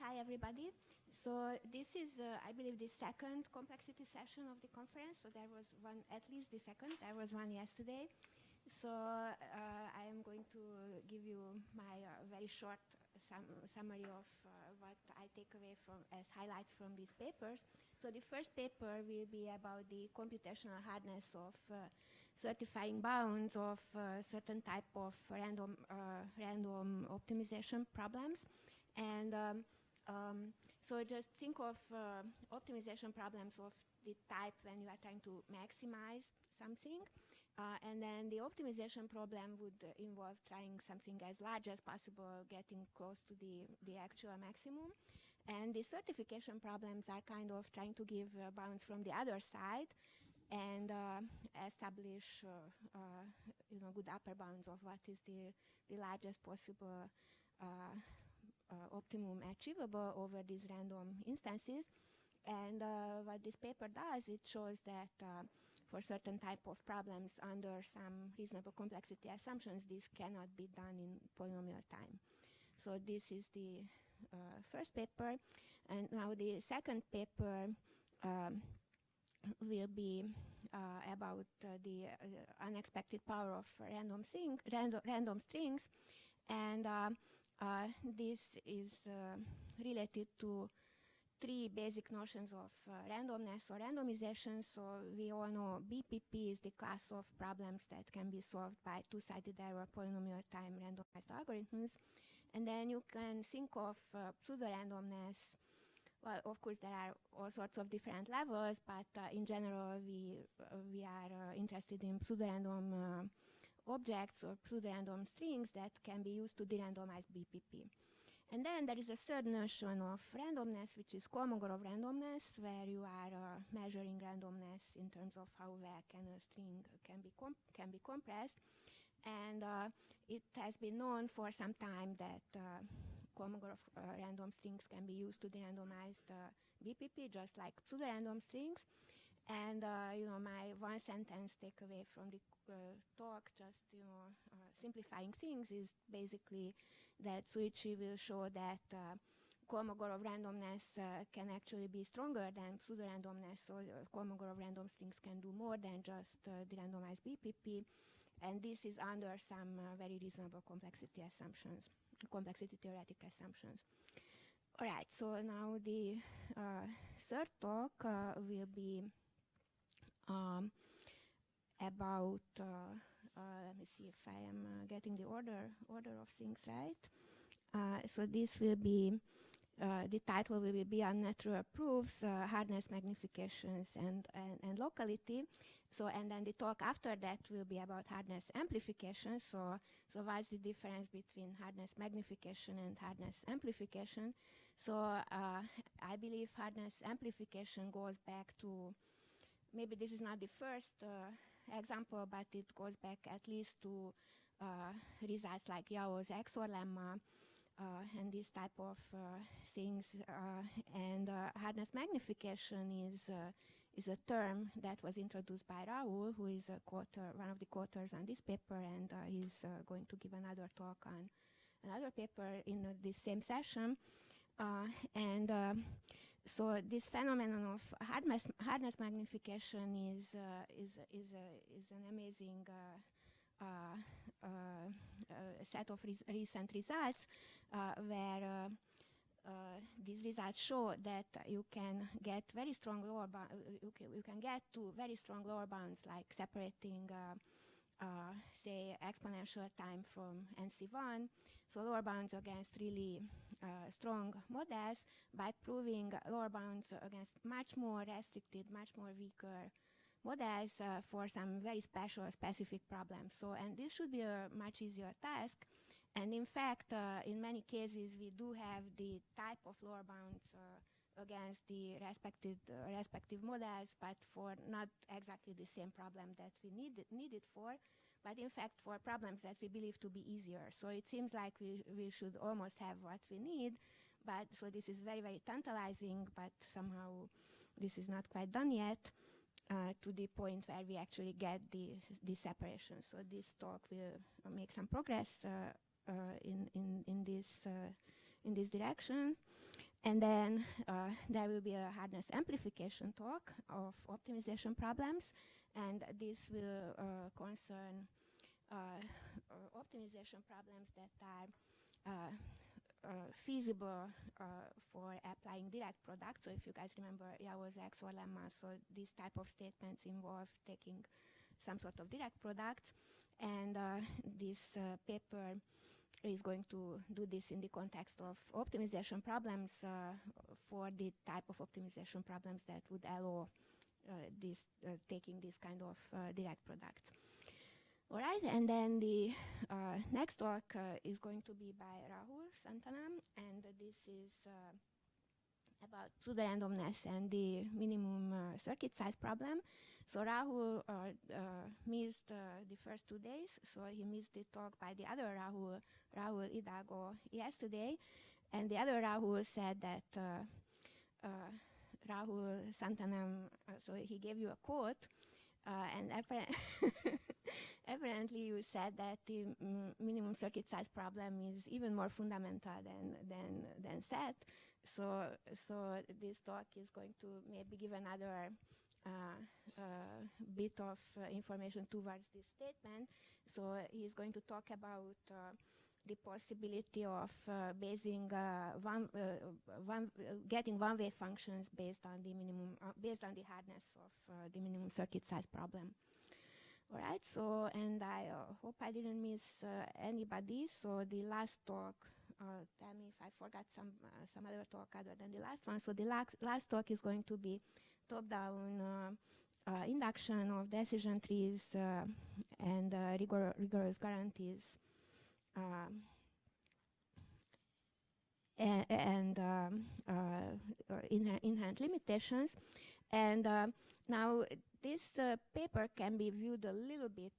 right, hi everybody. So this is, I believe, the second complexity session of the conference. So there was one, at least the second, there was one yesterday. So I am going to give you my very short summary of what I take away from as highlights from these papers. So the first paper will be about the computational hardness of certifying bounds of certain type of random optimization problems. And so just think of optimization problems of the type when you are trying to maximize something. And then the optimization problem would involve trying something as large as possible, getting close to the actual maximum. And the certification problems are kind of trying to give bounds from the other side and establish good upper bounds of what is the largest possible optimum achievable over these random instances. And what this paper does, it shows that for certain type of problems under some reasonable complexity assumptions, this cannot be done in polynomial time. So this is the first paper. And now the second paper will be about the unexpected power of random strings. And this is related to three basic notions of randomness or randomization. So we all know BPP is the class of problems that can be solved by two-sided error polynomial time randomized algorithms. And then you can think of pseudo-randomness. Well, of course, there are all sorts of different levels, but in general, we are interested in pseudo-random objects or pseudo-random strings that can be used to de-randomize BPP. And then there is a third notion of randomness, which is Kolmogorov randomness, where you are measuring randomness in terms of how well can a string can be compressed. And it has been known for some time that Kolmogorov random strings can be used to de-randomize the BPP, just like pseudo-random strings. And my one sentence takeaway from the talk, just simplifying things, is basically that Suichi will show that Kolmogorov randomness can actually be stronger than pseudo-randomness. So Kolmogorov random strings can do more than just de-randomize BPP. And this is under some very reasonable complexity assumptions, complexity theoretic assumptions. All right, so now the third talk will be about, let me see if I am getting the order of things right. So this will be, the title will be Beyond Natural Proofs, Hardness Magnifications and Locality. So, and then the talk after that will be about hardness amplification. So what's the difference between hardness magnification and hardness amplification? So I believe hardness amplification goes back to, maybe this is not the first example, but it goes back at least to results like Yao's XOR lemma and this type of things. And hardness magnification is a term that was introduced by Raoul, who is one of the co-authors on this paper, and he's going to give another talk on another paper in this same session. So this phenomenon of hardness magnification is an amazing set of recent results where these results show that you can get very strong lower you can get to very strong lower bounds, like separating say exponential time from NC1, so lower bounds against really strong models, by proving lower bounds against much more restricted, much more weaker models for some very specific problems. So, and this should be a much easier task. And in fact, in many cases, we do have the type of lower bounds against the respective models, but for not exactly the same problem that we need it for, but in fact for problems that we believe to be easier. So it seems like we should almost have what we need, but so this is very, very tantalizing, but somehow this is not quite done yet to the point where we actually get the separation. So this talk will make some progress in this direction. And then there will be a hardness amplification talk of optimization problems, and this will concern optimization problems that are feasible for applying direct products. So if you guys remember Yawó's XOR lemma, so these type of statements involve taking some sort of direct product, and this paper is going to do this in the context of optimization problems for the type of optimization problems that would allow taking this kind of direct product. All right, and then the next talk is going to be by Rahul Santanam, and this is about pseudo-randomness and the minimum circuit size problem. So Rahul missed the first 2 days, so he missed the talk by the other Rahul Hidalgo yesterday, and the other Rahul said that Rahul Santanam, so he gave you a quote, and apparently you said that the minimum circuit size problem is even more fundamental than SAT. So this talk is going to maybe give another bit of information towards this statement. So he's going to talk about the possibility of getting one-way functions based on the hardness of the minimum circuit size problem. All right. So, and I hope I didn't miss anybody. So the last talk. Tell me if I forgot some other talk other than the last one. So the last talk is going to be top-down induction of decision trees and rigorous guarantees and inherent limitations. And now this paper can be viewed a little bit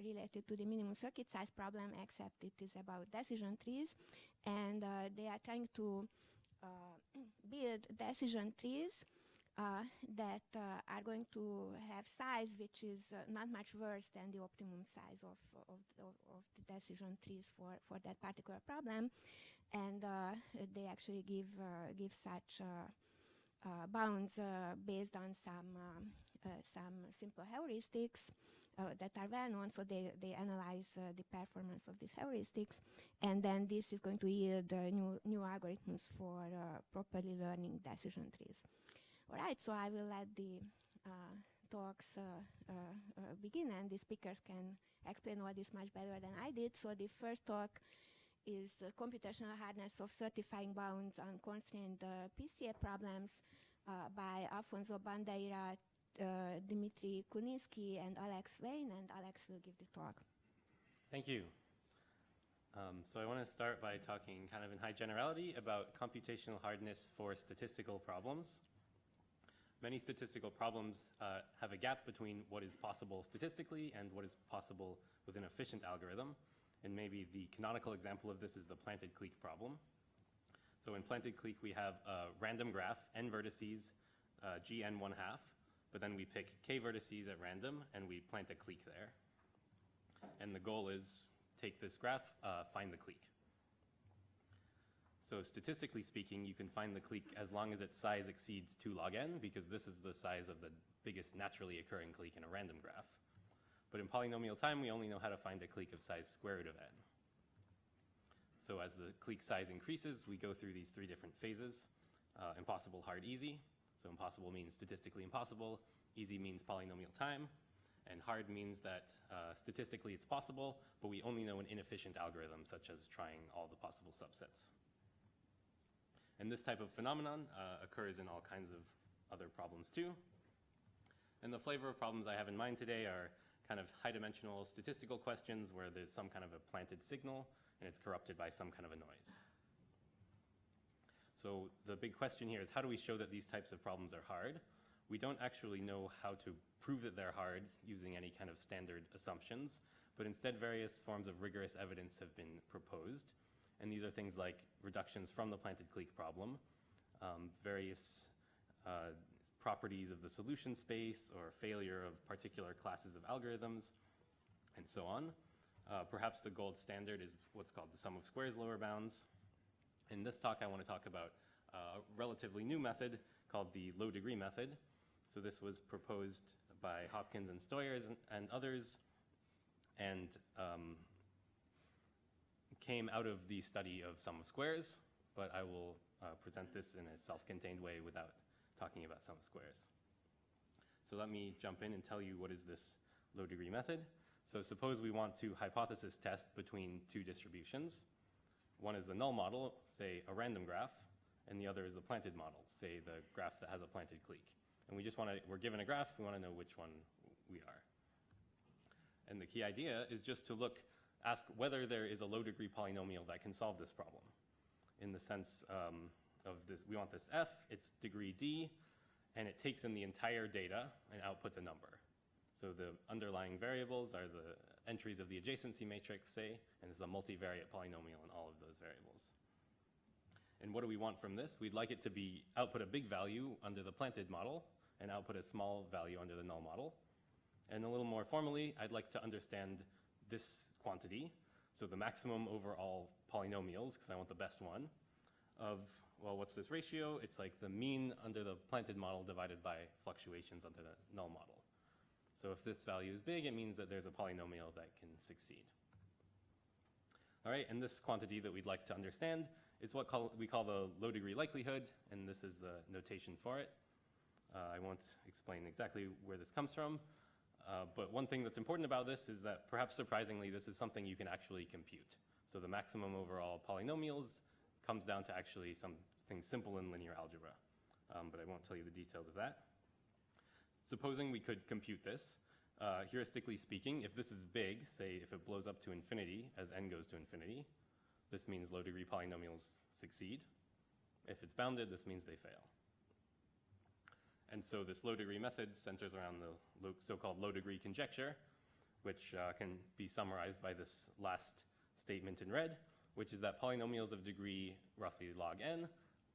related to the minimum circuit size problem, except it is about decision trees, and they are trying to build decision trees that are going to have size which is not much worse than the optimum size of the decision trees for that particular problem, and they actually give such bounds based on some simple heuristics that are well known. So they analyze the performance of these heuristics, and then this is going to yield new algorithms for properly learning decision trees. All right, so I will let the talks begin, and the speakers can explain all this much better than I did. So the first talk is computational hardness of certifying bounds on constrained PCA problems by Afonso Bandeira, Dmitry Kuninsky, and Alex Wayne, and Alex will give the talk. Thank you. So I want to start by talking kind of in high generality about computational hardness for statistical problems. Many statistical problems have a gap between what is possible statistically and what is possible with an efficient algorithm. And maybe the canonical example of this is the planted clique problem. So in planted clique, we have a random graph, n vertices, gn 1/2, but then we pick k vertices at random and we plant a clique there. And the goal is take this graph, find the clique. So statistically speaking, you can find the clique as long as its size exceeds 2 log n, because this is the size of the biggest naturally occurring clique in a random graph. But in polynomial time, we only know how to find a clique of size square root of n. So as the clique size increases, we go through these 3 different phases: impossible, hard, easy. So impossible means statistically impossible, easy means polynomial time, and hard means that statistically it's possible, but we only know an inefficient algorithm, such as trying all the possible subsets. And this type of phenomenon occurs in all kinds of other problems too. And the flavor of problems I have in mind today are kind of high-dimensional statistical questions where there's some kind of a planted signal and it's corrupted by some kind of a noise. So the big question here is, how do we show that these types of problems are hard? We don't actually know how to prove that they're hard using any kind of standard assumptions, but instead various forms of rigorous evidence have been proposed. And these are things like reductions from the planted clique problem, various properties of the solution space, or failure of particular classes of algorithms, and so on. Perhaps the gold standard is what's called the sum of squares lower bounds. In this talk, I want to talk about a relatively new method called the low degree method. So this was proposed by Hopkins and Stoyers and others, and came out of the study of sum of squares, but I will present this in a self-contained way without talking about sum of squares. So let me jump in and tell you what is this low degree method. So suppose we want to hypothesis test between two distributions. One is the null model, say a random graph, and the other is the planted model, say the graph that has a planted clique. And we just want to, we're given a graph, we want to know which one we are. And the key idea is just to ask whether there is a low degree polynomial that can solve this problem. In the sense of this, we want this f, it's degree d, and it takes in the entire data and outputs a number. So the underlying variables are the entries of the adjacency matrix, say, and it's a multivariate polynomial in all of those variables. And what do we want from this? We'd like it to be output a big value under the planted model and output a small value under the null model. And a little more formally, I'd like to understand this quantity, so the maximum over all polynomials, because I want the best one, of, well, what's this ratio? It's like the mean under the planted model divided by fluctuations under the null model. So if this value is big, it means that there's a polynomial that can succeed. All right, and this quantity that we'd like to understand is what we call the low degree likelihood, and this is the notation for it. I won't explain exactly where this comes from, but one thing that's important about this is that perhaps surprisingly, this is something you can actually compute. So the maximum overall polynomials comes down to actually something simple in linear algebra, but I won't tell you the details of that. Supposing we could compute this, heuristically speaking, if this is big, say if it blows up to infinity as n goes to infinity, this means low degree polynomials succeed. If it's bounded, this means they fail. And so this low degree method centers around the so-called low degree conjecture, which can be summarized by this last statement in red, which is that polynomials of degree roughly log n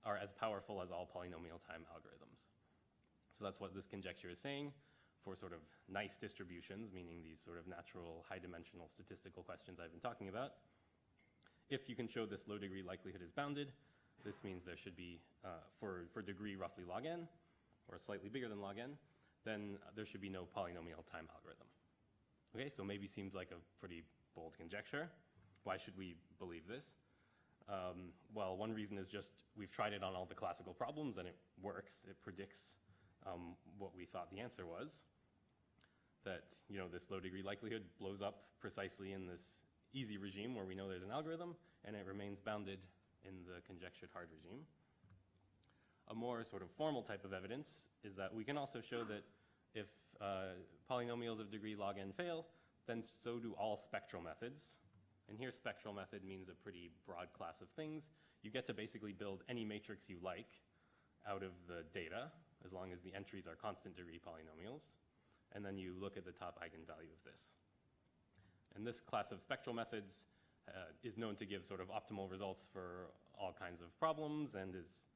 are as powerful as all polynomial time algorithms. So that's what this conjecture is saying for sort of nice distributions, meaning these sort of natural high-dimensional statistical questions I've been talking about. If you can show this low degree likelihood is bounded, this means there should be, for degree roughly log n, or slightly bigger than log n, then there should be no polynomial time algorithm. Okay, so maybe seems like a pretty bold conjecture. Why should we believe this? Well, one reason is just we've tried it on all the classical problems and it works. It predicts what we thought the answer was, that this low degree likelihood blows up precisely in this easy regime where we know there's an algorithm, and it remains bounded in the conjectured hard regime. A more sort of formal type of evidence is that we can also show that if polynomials of degree log n fail, then so do all spectral methods. And here spectral method means a pretty broad class of things. You get to basically build any matrix you like out of the data, as long as the entries are constant degree polynomials. And then you look at the top eigenvalue of this. And this class of spectral methods is known to give sort of optimal results for all kinds of problems and is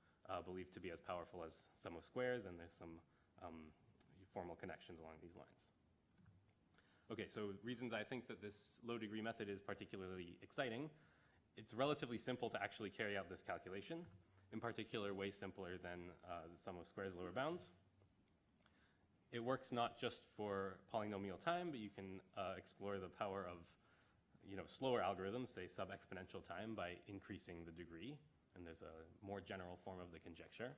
believed to be as powerful as sum of squares, and there's some formal connections along these lines. Okay, so reasons I think that this low degree method is particularly exciting. It's relatively simple to actually carry out this calculation, in particular way simpler than the sum of squares lower bounds. It works not just for polynomial time, but you can explore the power of slower algorithms, say sub-exponential time, by increasing the degree. And there's a more general form of the conjecture.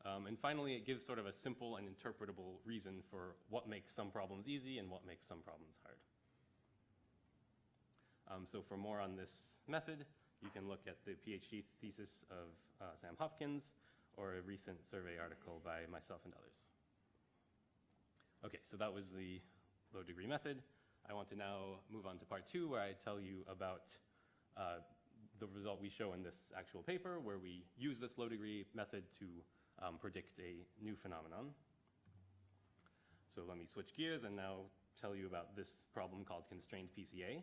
And finally, it gives sort of a simple and interpretable reason for what makes some problems easy and what makes some problems hard. So for more on this method, you can look at the PhD thesis of Sam Hopkins or a recent survey article by myself and others. Okay, so that was the low degree method. I want to now move on to part 2, where I tell you about the result we show in this actual paper, where we use this low degree method to predict a new phenomenon. So let me switch gears and now tell you about this problem called constrained PCA.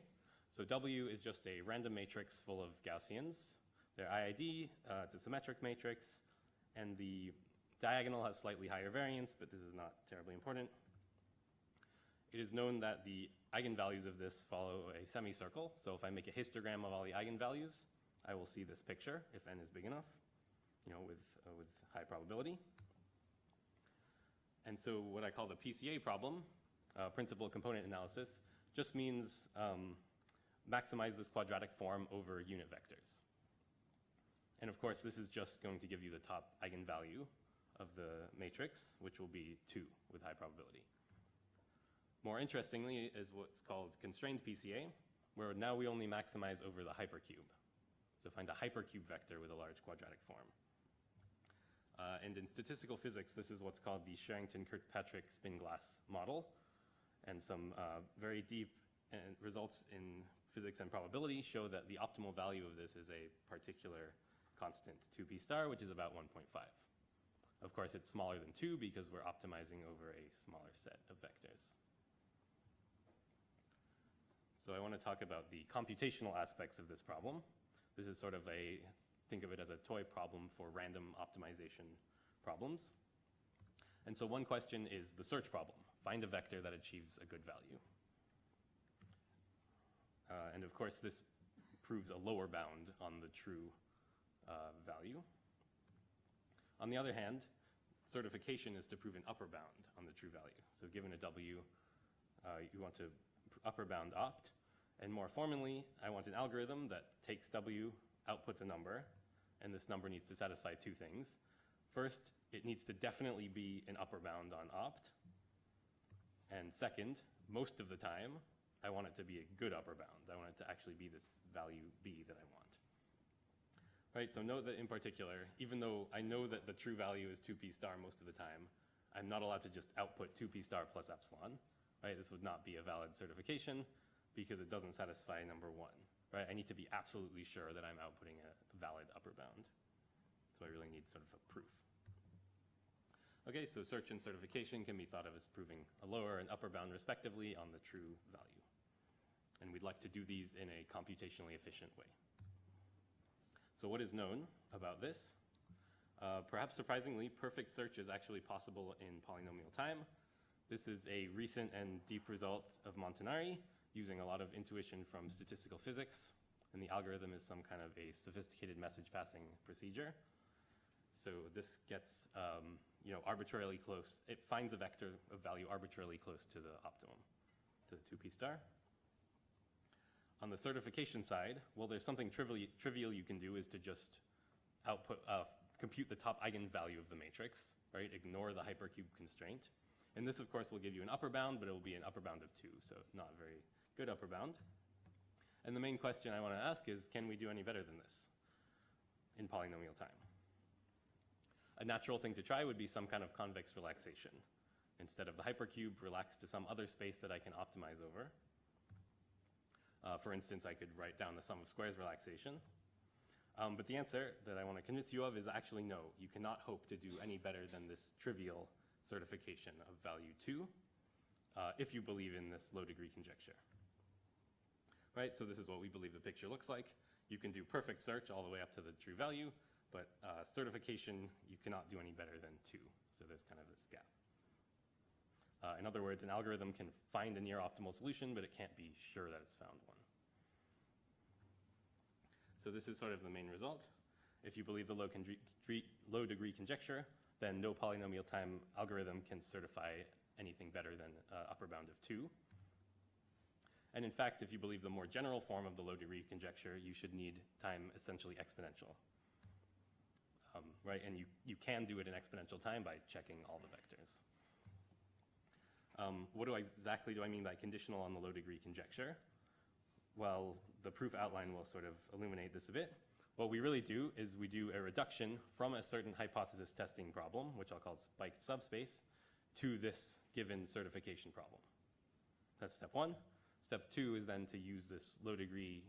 So W is just a random matrix full of Gaussians. Their IID, it's a symmetric matrix, and the diagonal has slightly higher variance, but this is not terribly important. It is known that the eigenvalues of this follow a semicircle. So if I make a histogram of all the eigenvalues, I will see this picture if n is big enough, with high probability. And so what I call the PCA problem, principal component analysis, just means maximize this quadratic form over unit vectors. And of course, this is just going to give you the top eigenvalue of the matrix, which will be 2 with high probability. More interestingly is what's called constrained PCA, where now we only maximize over the hypercube. So find a hypercube vector with a large quadratic form. And in statistical physics, this is what's called the Sherrington-Kirkpatrick spin-glass model. And some very deep results in physics and probability show that the optimal value of this is a particular constant 2p star, which is about 1.5. Of course, it's smaller than 2 because we're optimizing over a smaller set of vectors. So I want to talk about the computational aspects of this problem. This is sort of think of it as a toy problem for random optimization problems. And so one question is the search problem. Find a vector that achieves a good value. And of course, this proves a lower bound on the true value. On the other hand, certification is to prove an upper bound on the true value. So given a W, you want to upper bound opt. And more formally, I want an algorithm that takes W, outputs a number, and this number needs to satisfy 2 things. First, it needs to definitely be an upper bound on opt. And second, most of the time, I want it to be a good upper bound. I want it to actually be this value B that I want. Right, so note that in particular, even though I know that the true value is 2p star most of the time, I'm not allowed to just output 2p star plus epsilon. Right, this would not be a valid certification because it doesn't satisfy number 1. Right, I need to be absolutely sure that I'm outputting a valid upper bound. So I really need sort of a proof. Okay, so search and certification can be thought of as proving a lower and upper bound respectively on the true value. And we'd like to do these in a computationally efficient way. So what is known about this? Perhaps surprisingly, perfect search is actually possible in polynomial time. This is a recent and deep result of Montanari using a lot of intuition from statistical physics. And the algorithm is some kind of a sophisticated message passing procedure. So this gets arbitrarily close. It finds a vector of value arbitrarily close to the optimum, to the 2p star. On the certification side, well, there's something trivial you can do is to just compute the top eigenvalue of the matrix, right? Ignore the hypercube constraint. And this, of course, will give you an upper bound, but it will be an upper bound of 2, so not a very good upper bound. And the main question I want to ask is, can we do any better than this in polynomial time? A natural thing to try would be some kind of convex relaxation. Instead of the hypercube, relax to some other space that I can optimize over. For instance, I could write down the sum of squares relaxation. But the answer that I want to convince you of is actually no. You cannot hope to do any better than this trivial certification of value 2 if you believe in this low degree conjecture. Right, so this is what we believe the picture looks like. You can do perfect search all the way up to the true value, but certification, you cannot do any better than 2. So there's kind of this gap. In other words, an algorithm can find a near optimal solution, but it can't be sure that it's found one. So this is sort of the main result. If you believe the low degree conjecture, then no polynomial time algorithm can certify anything better than upper bound of 2. And in fact, if you believe the more general form of the low degree conjecture, you should need time essentially exponential. Right, and you can do it in exponential time by checking all the vectors. What exactly do I mean by conditional on the low degree conjecture? Well, the proof outline will sort of illuminate this a bit. What we really do is we do a reduction from a certain hypothesis testing problem, which I'll call spiked subspace, to this given certification problem. That's step 1. Step 2 is then to use this low degree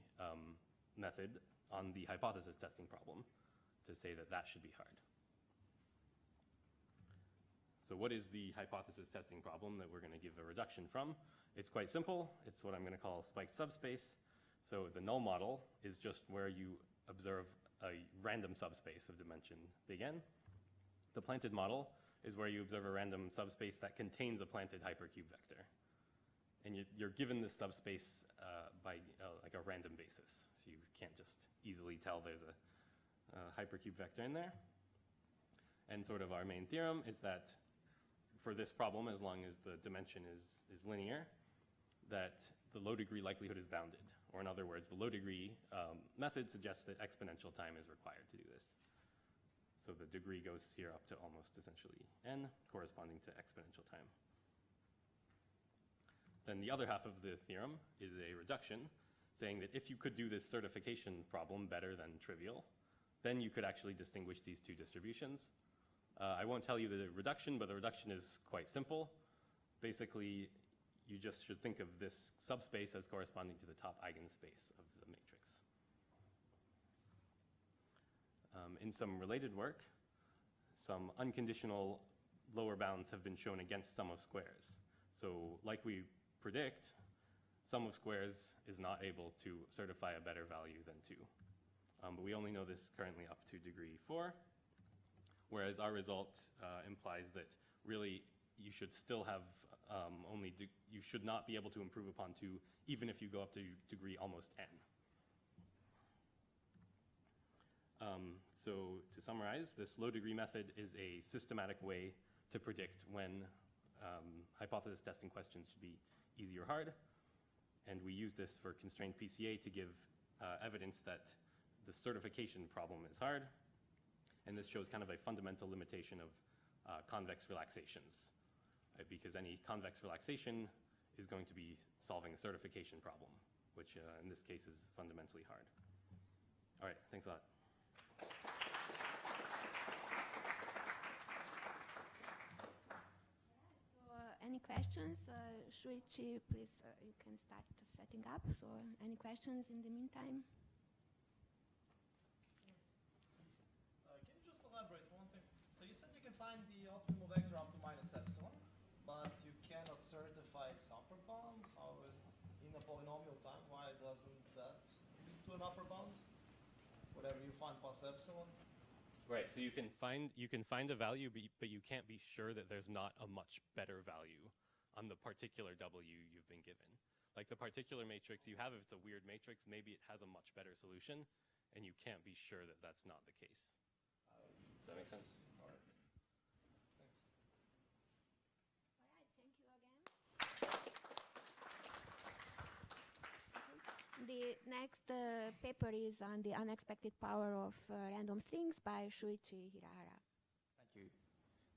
method on the hypothesis testing problem to say that that should be hard. So what is the hypothesis testing problem that we're going to give a reduction from? It's quite simple. It's what I'm going to call spiked subspace. So the null model is just where you observe a random subspace of dimension big N. The planted model is where you observe a random subspace that contains a planted hypercube vector. And you're given this subspace by like a random basis. So you can't just easily tell there's a hypercube vector in there. And sort of our main theorem is that for this problem, as long as the dimension is linear, that the low degree likelihood is bounded. Or in other words, the low degree method suggests that exponential time is required to do this. So the degree goes here up to almost essentially n, corresponding to exponential time. Then the other half of the theorem is a reduction, saying that if you could do this certification problem better than trivial, then you could actually distinguish these two distributions. I won't tell you the reduction, but the reduction is quite simple. Basically, you just should think of this subspace as corresponding to the top eigenspace of the matrix. In some related work, some unconditional lower bounds have been shown against sum of squares. So like we predict, sum of squares is not able to certify a better value than 2. But we only know this currently up to degree 4, whereas our result implies that really you should still have you should not be able to improve upon 2 even if you go up to degree almost n. So to summarize, this low degree method is a systematic way to predict when hypothesis testing questions should be easy or hard. And we use this for constrained PCA to give evidence that the certification problem is hard. And this shows kind of a fundamental limitation of convex relaxations, because any convex relaxation is going to be solving a certification problem, which in this case is fundamentally hard. All right, thanks a lot. Any questions? Shuichi, please, you can start setting up. So any questions in the meantime? Can you just elaborate one thing? So you said you can find the optimal vector up to minus epsilon, but you cannot certify its upper bound. How in a polynomial time, why doesn't that lead to an upper bound? Whatever you find past epsilon. Right, so you can find a value, but you can't be sure that there's not a much better value on the particular W you've been given. Like the particular matrix you have, if it's a weird matrix, maybe it has a much better solution, and you can't be sure that that's not the case. Does that make sense? All right. Thanks. All right, thank you again. The next paper is on the unexpected power of random strings by Shuichi Hirahara. Thank you.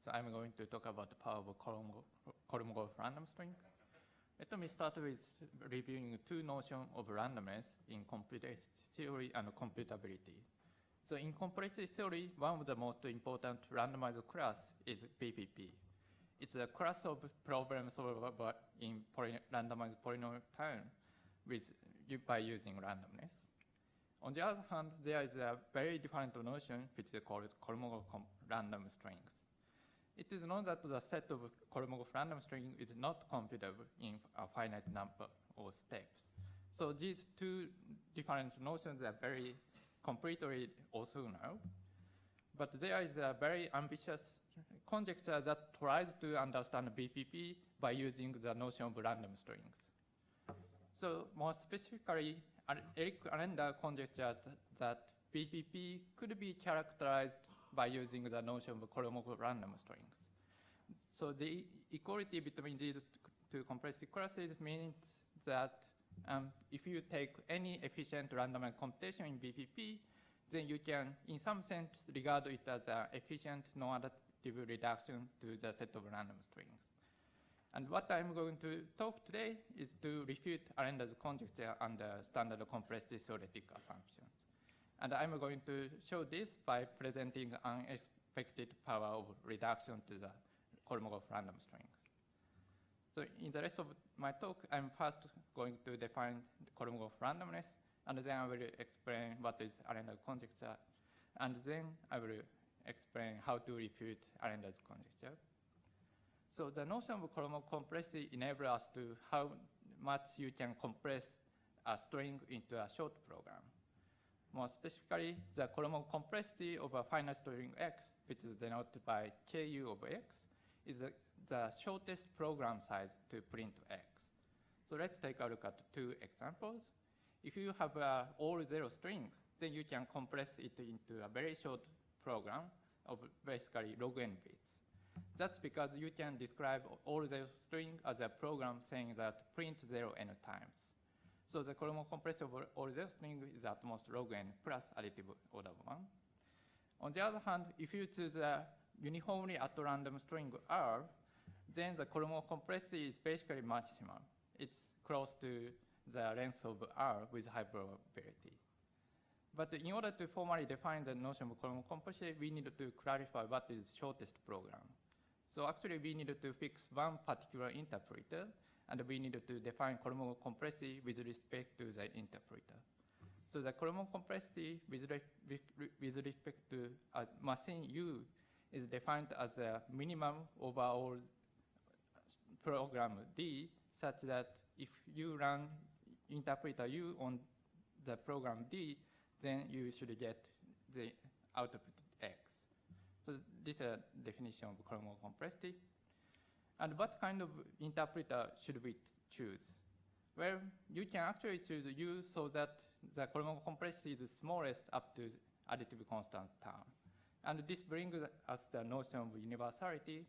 So I'm going to talk about the power of Kolmogorov random string. Let me start with reviewing two notions of randomness in complexity theory and computability. So in complexity theory, one of the most important randomized class is BPP. It's a class of problem solver in randomized polynomial time by using randomness. On the other hand, there is a very different notion which is called Kolmogorov random strings. It is known that the set of Kolmogorov random string is not computable in a finite number of steps. So these two different notions are very completely orthogonal. But there is a very ambitious conjecture that tries to understand BPP by using the notion of random strings. So more specifically, Eric Allender conjectured that BPP could be characterized by using the notion of Kolmogorov random strings. So the equality between these two complexity classes means that if you take any efficient random computation in BPP, then you can, in some sense, regard it as an efficient non-additive reduction to the set of random strings. And what I'm going to talk today is to refute Allender's conjecture under standard complexity theoretic assumptions. And I'm going to show this by presenting unexpected power of reduction to the Kolmogorov random strings. So in the rest of my talk, I'm first going to define Kolmogorov randomness, and then I will explain what is Allender's conjecture, and then I will explain how to refute Allender's conjecture. So the notion of Kolmogorov complexity enables us to how much you can compress a string into a short program. More specifically, the Kolmogorov complexity of a finite string x, which is denoted by ku of x, is the shortest program size to print x. So let's take a look at two examples. if you have all 0 string, then you can compress it into a very short program of basically log n bits. That's because you can describe all 0 string as a program saying that print 0 n times. So the Kolmogorov compressor of all 0 string is at most log n plus additive order of 1. On the other hand, if you choose a uniformly at random string R, then the Kolmogorov compressor is basically maximal. It's close to the length of R with high probability. But in order to formally define the notion of Kolmogorov compressor, we need to clarify what is shortest program. So actually, we need to fix one particular interpreter, and we need to define Kolmogorov compressor with respect to the interpreter. So the Kolmogorov compressor with respect to a machine U is defined as a minimum overall program D, such that if you run interpreter U on the program D, then you should get the output X. So this is a definition of Kolmogorov compressor. And what kind of interpreter should we choose? Well, you can actually choose U so that the Kolmogorov compressor is smallest up to additive constant term. And this brings us the notion of universality.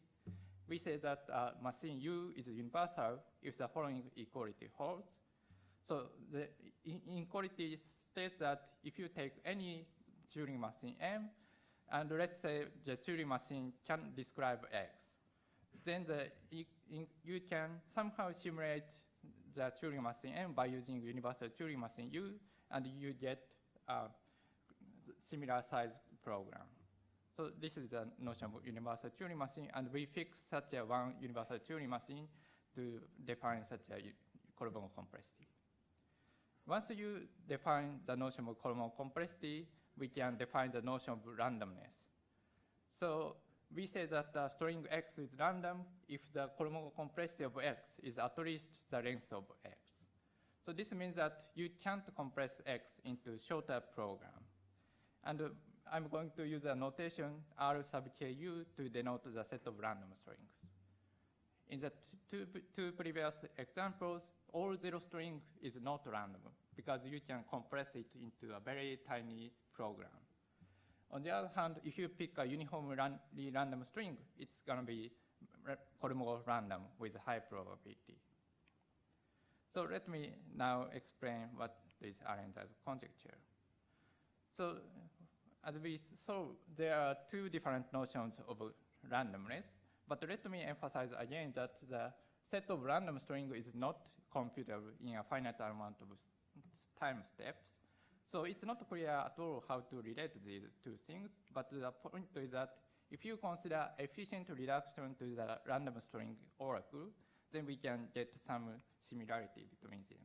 We say that machine U is universal if the following equality holds. So the inequality states that if you take any Turing machine M, and let's say the Turing machine can describe X, then you can somehow simulate the Turing machine M by using universal Turing machine U, and you get a similar size program. So this is the notion of universal Turing machine, and we fix such a one universal Turing machine to define such a Kolmogorov compressor. Once you define the notion of Kolmogorov compressor, we can define the notion of randomness. So we say that the string X is random if the Kolmogorov compressor of X is at least the length of X. So this means that you can't compress X into shorter program. And I'm going to use a notation R sub KU to denote the set of random strings. In the two previous examples, all 0 string is not random because you can compress it into a very tiny program. On the other hand, if you pick a uniformly random string, it's going to be Kolmogorov random with high probability. So let me now explain what is Arendt's conjecture. So as we saw, there are two different notions of randomness, but let me emphasize again that the set of random string is not computable in a finite amount of time steps. So it's not clear at all how to relate these two things, but the point is that if you consider efficient reduction to the random string oracle, then we can get some similarity between them.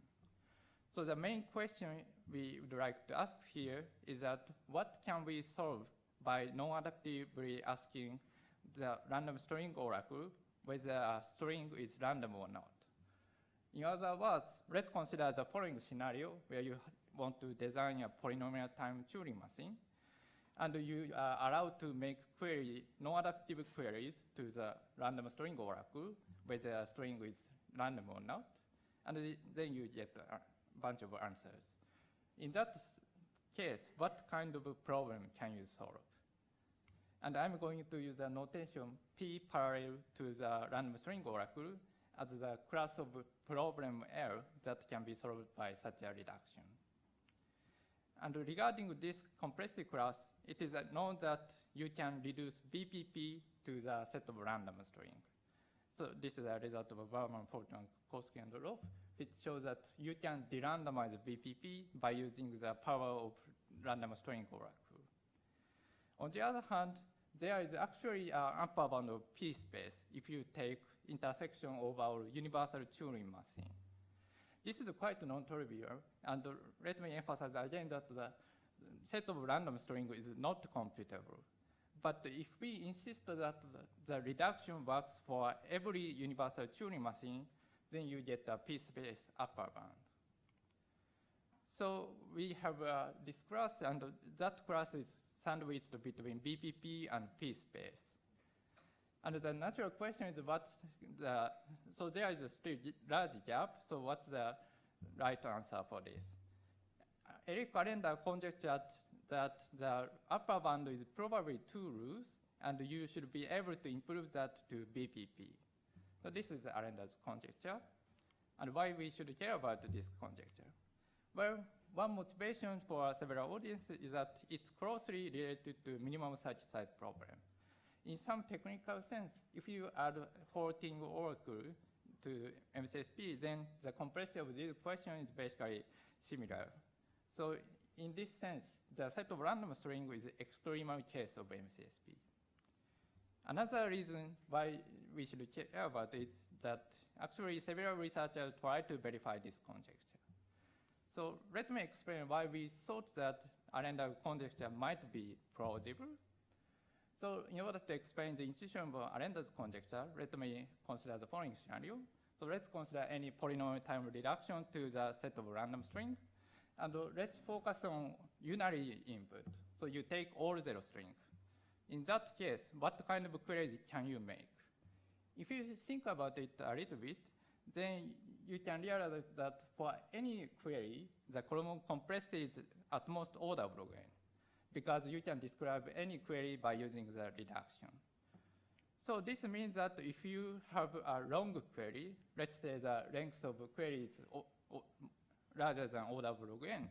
So the main question we would like to ask here is that what can we solve by non-adaptively asking the random string oracle whether a string is random or not? In other words, let's consider the following scenario where you want to design a polynomial time Turing machine, and you are allowed to make non-adaptive queries to the random string oracle whether a string is random or not, and then you get a bunch of answers. In that case, what kind of a problem can you solve? And I'm going to use the notation P parallel to the random string oracle as the class of problem L that can be solved by such a reduction. And regarding this compressed class, it is known that you can reduce BPP to the set of random string. So this is a result of Berman, Fortran, Koski, and Roth, which shows that you can de-randomize BPP by using the power of random string oracle. On the other hand, there is actually an upper bound of P space if you take intersection of our universal Turing machine. This is quite non-trivial, and let me emphasize again that the set of random string is not computable. But if we insist that the reduction works for every universal Turing machine, then you get a P-space upper bound. So we have this class, and that class is sandwiched between BPP and P-space. And the natural question is so there is a still large gap, so what's the right answer for this? Eric Arenda conjectured that the upper bound is probably 2 roots, and you should be able to improve that to BPP. So this is Arenda's conjecture, and why we should care about this conjecture. Well, one motivation for several audiences is that it's closely related to minimum search size problem. In some technical sense, if you add 14 oracle to MCSP, then the complexity of this question is basically similar. So in this sense, the set of random string is extreme case of MCSP. Another reason why we should care about it is that actually several researchers try to verify this conjecture. So let me explain why we thought that Arenda conjecture might be plausible. So in order to explain the intuition of Arenda's conjecture, let me consider the following scenario. So let's consider any polynomial time reduction to the set of random string. And let's focus on unary input. So you take all 0 string. In that case, what kind of query can you make? If you think about it a little bit, then you can realize that for any query, the column complexity is at most order of log n, because you can describe any query by using the reduction. So this means that if you have a long query, let's say the length of query is larger than order of log n,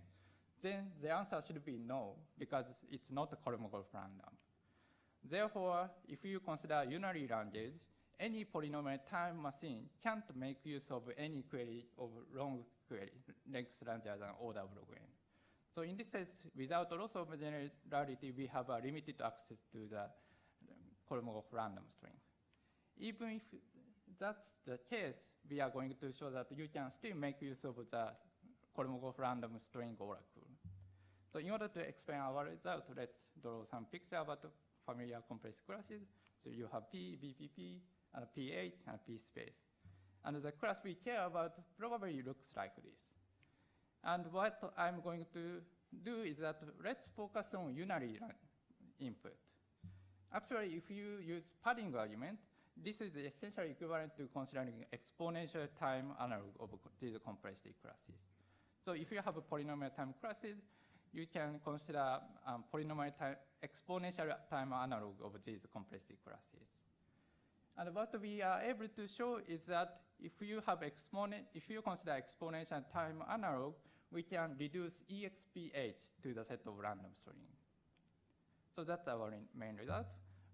then the answer should be no, because it's not a Kolmogorov random. Therefore, if you consider unary ranges, any polynomial time machine can't make use of any query of long query, length larger than order of log n. So in this sense, without loss of generality, we have a limited access to the Kolmogorov random string. Even if that's the case, we are going to show that you can still make use of the Kolmogorov random string oracle. So in order to explain our result, let's draw some picture about familiar complex classes. So you have P, BPP, and PH, and P space. And the class we care about probably looks like this. And what I'm going to do is that let's focus on unary input. Actually, if you use padding argument, this is essentially equivalent to considering exponential time analog of these complexity classes. So if you have a polynomial time classes, you can consider polynomial time, exponential time analog of these complexity classes. And what we are able to show is that if you consider exponential time analog, we can reduce EXPH to the set of random string. So that's our main result.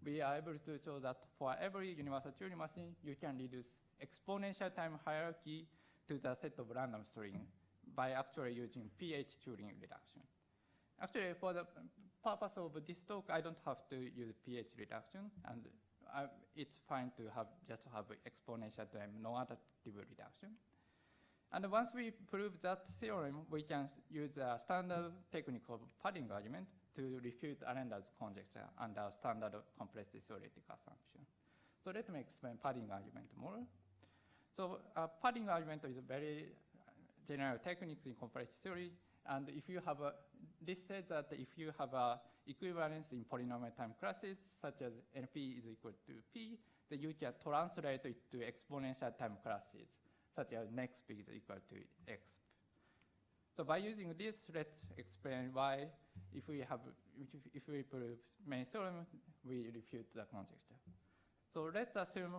We are able to show that for every universal Turing machine, you can reduce exponential time hierarchy to the set of random string by actually using PH Turing reduction. Actually, for the purpose of this talk, I don't have to use PH reduction, and it's fine to just have exponential time non-additive reduction. And once we prove that theorem, we can use a standard technique of padding argument to refute Arenda's conjecture under standard complexity theoretic assumption. So let me explain padding argument more. So padding argument is a very general technique in complexity theory. And if you have this says that if you have a equivalence in polynomial time classes, such as NP is equal to P, then you can translate it to exponential time classes, such as next P is equal to X. So by using this, let's explain why if we prove main theorem, we refute the conjecture. So let's assume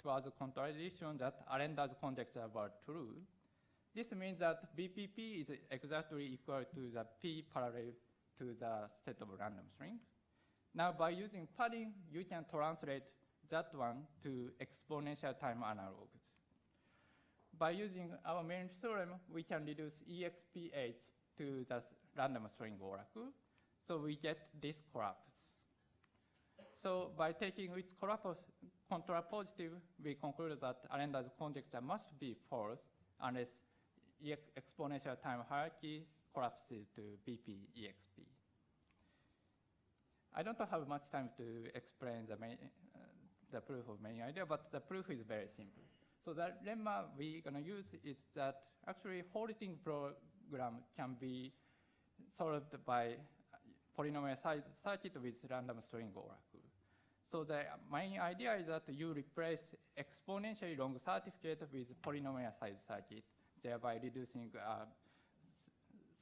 towards the contradiction that Arenda's conjecture were true. This means that BPP is exactly equal to the P parallel to the set of random string. Now by using padding, you can translate that one to exponential time analogs. By using our main theorem, we can reduce EXPH to the random string oracle. So we get this collapse. So by taking its contrapositive, we conclude that Arenda's conjecture must be false unless exponential time hierarchy collapses to BP EXP. I don't have much time to explain the proof of main idea, but the proof is very simple. So the lemma we're going to use is that actually Horiting program can be solved by polynomial circuit with random string oracle. So the main idea is that you replace exponentially long certificate with polynomial size circuit, thereby reducing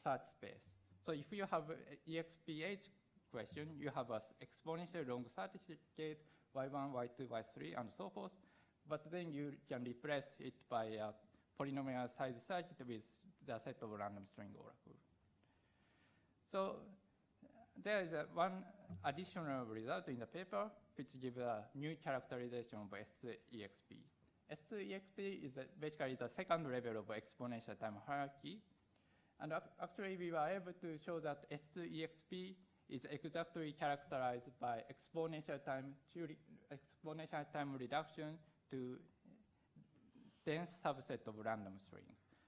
search space. So if you have a EXPH question, you have an exponential long certificate, y1, y2, y3, and so forth. But then you can replace it by a polynomial size circuit with the set of random string oracle. So there is one additional result in the paper which gives a new characterization of S2EXP. S2EXP is basically the second level of exponential time hierarchy. And actually, we were able to show that S2EXP is exactly characterized by exponential time reduction to dense subset of random string.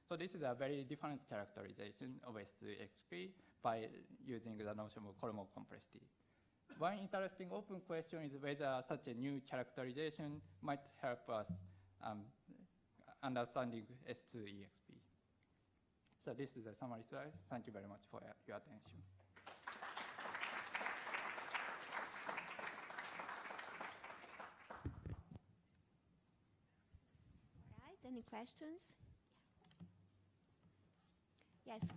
So this is a very different characterization of S2EXP by using the notion of Kolmogov complexity. One interesting open question is whether such a new characterization might help us understanding S2EXP. So this is a summary slide. Thank you very much for your attention. All right, any questions? Yes.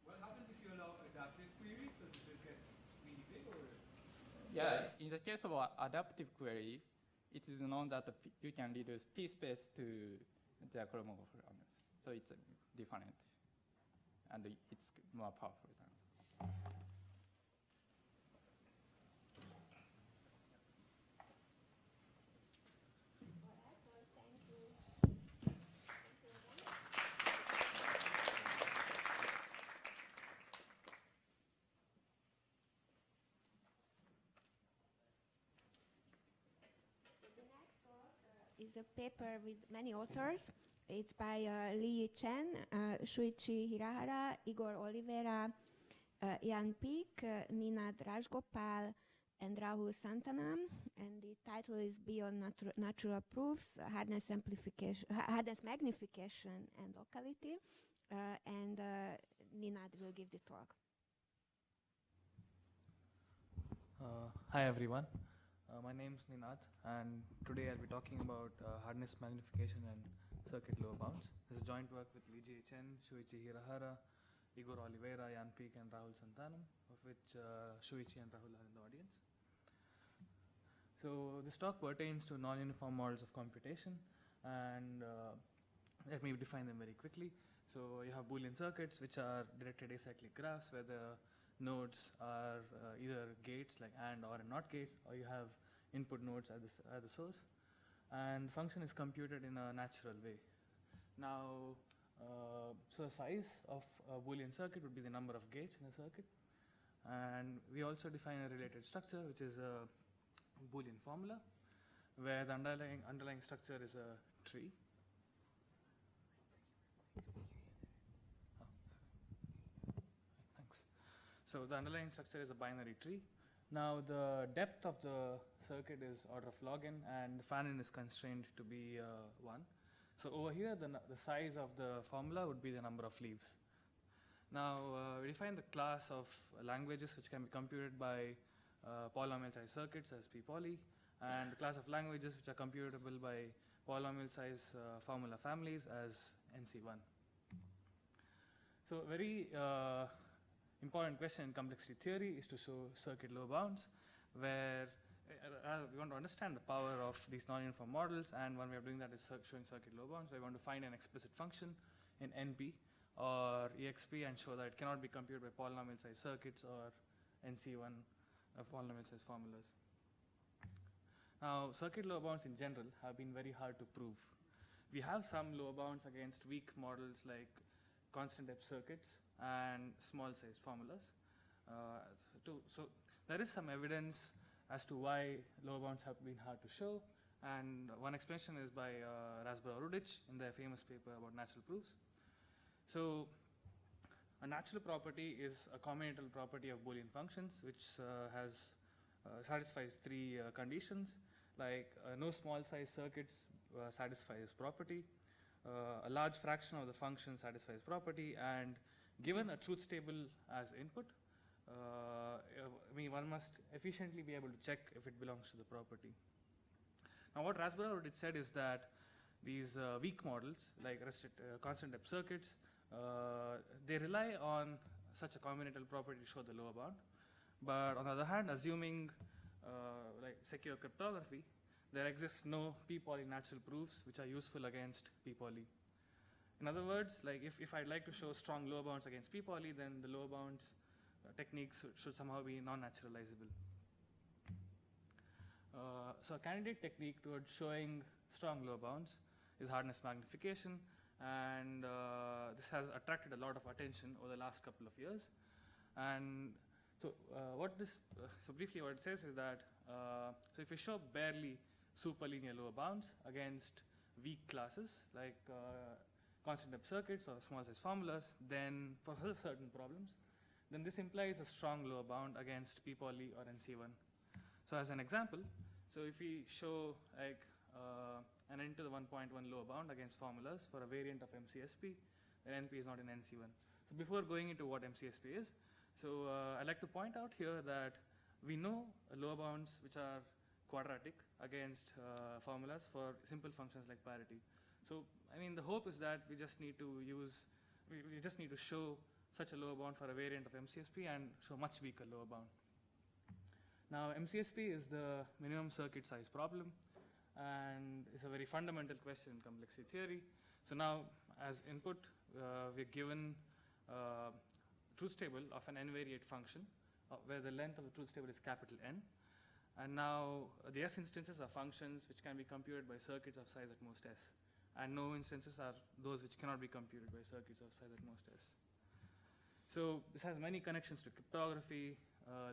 What happens if you allow adaptive queries? Does it just get really big or? Yeah, in the case of adaptive query, it is known that you can reduce p-space to the Kolmogov randomness. So it's different, and it's more powerful than. Is a paper with many authors. It's by Li Chen, Shuichi Hirahara, Igor Oliveira, Jan Peek, Ninad Rajgopal, and Rahul Santanam. And the title is Beyond Natural Proofs, Hardness Magnification, and Locality. And Ninad will give the talk. Hi everyone. My name is Ninad, and today I'll be talking about hardness magnification and circuit lower bounds. This is joint work with Li Chen, Shuichi Hirahara, Igor Oliveira, Jan Peek, and Rahul Santanam, of which Shuichi and Rahul are in the audience. So this talk pertains to non-uniform models of computation, and let me define them very quickly. So you have Boolean circuits, which are directed acyclic graphs, where the nodes are either gates like AND or not gates, or you have input nodes at the source, and the function is computed in a natural way. Now, so the size of a Boolean circuit would be the number of gates in a circuit, and we also define a related structure, which is a Boolean formula, where the underlying structure is a tree. Thanks. So the underlying structure is a binary tree. Now the depth of the circuit is order of log n, and the fan-in is constrained to be 1. So over here, the size of the formula would be the number of leaves. Now we define the class of languages which can be computed by polynomial size circuits as p-poly, and the class of languages which are computable by polynomial size formula families as nc1. So very important question in complexity theory is to show circuit lower bounds, where we want to understand the power of these non-uniform models, and one way of doing that is showing circuit lower bounds. So we want to find an explicit function in NP or EXP and show that it cannot be computed by polynomial size circuits or NC1 of polynomial size formulas. Now, circuit lower bounds in general have been very hard to prove. We have some lower bounds against weak models like constant depth circuits and small size formulas. So there is some evidence as to why lower bounds have been hard to show, and one explanation is by Razborow-Rudic in their famous paper about natural proofs. So a natural property is a combinatorial property of Boolean functions, which satisfies 3 conditions, like no small size circuits satisfy this property, a large fraction of the function satisfies property, and given a truth table as input, one must efficiently be able to check if it belongs to the property. Now what Razborow-Rudic said is that these weak models, like constant depth circuits, they rely on such a combinatorial property to show the lower bound. But on the other hand, assuming like secure cryptography, there exists no p-poly natural proofs which are useful against p-poly. In other words, like if I'd like to show strong lower bounds against p-poly, then the lower bounds techniques should somehow be non-naturalizable. So a candidate technique towards showing strong lower bounds is hardness magnification, and this has attracted a lot of attention over the last couple of years. And so so briefly what it says is that, so if you show barely superlinear lower bounds against weak classes like constant depth circuits or small size formulas, then for certain problems, then this implies a strong lower bound against p-poly or NC1. So as an example, so if we show like an n to the 1.1 lower bound against formulas for a variant of MCSP, then NP is not in NC1. So before going into what MCSP is, so I'd like to point out here that we know lower bounds which are quadratic against formulas for simple functions like parity. So I mean, the hope is that we just need to show such a lower bound for a variant of MCSP and show much weaker lower bound. Now MCSP is the minimum circuit size problem, and it's a very fundamental question in complexity theory. So now as input, we're given truth table of an n-variate function where the length of the truth table is capital N. And now the S instances are functions which can be computed by circuits of size at most S. And no instances are those which cannot be computed by circuits of size at most S. So this has many connections to cryptography,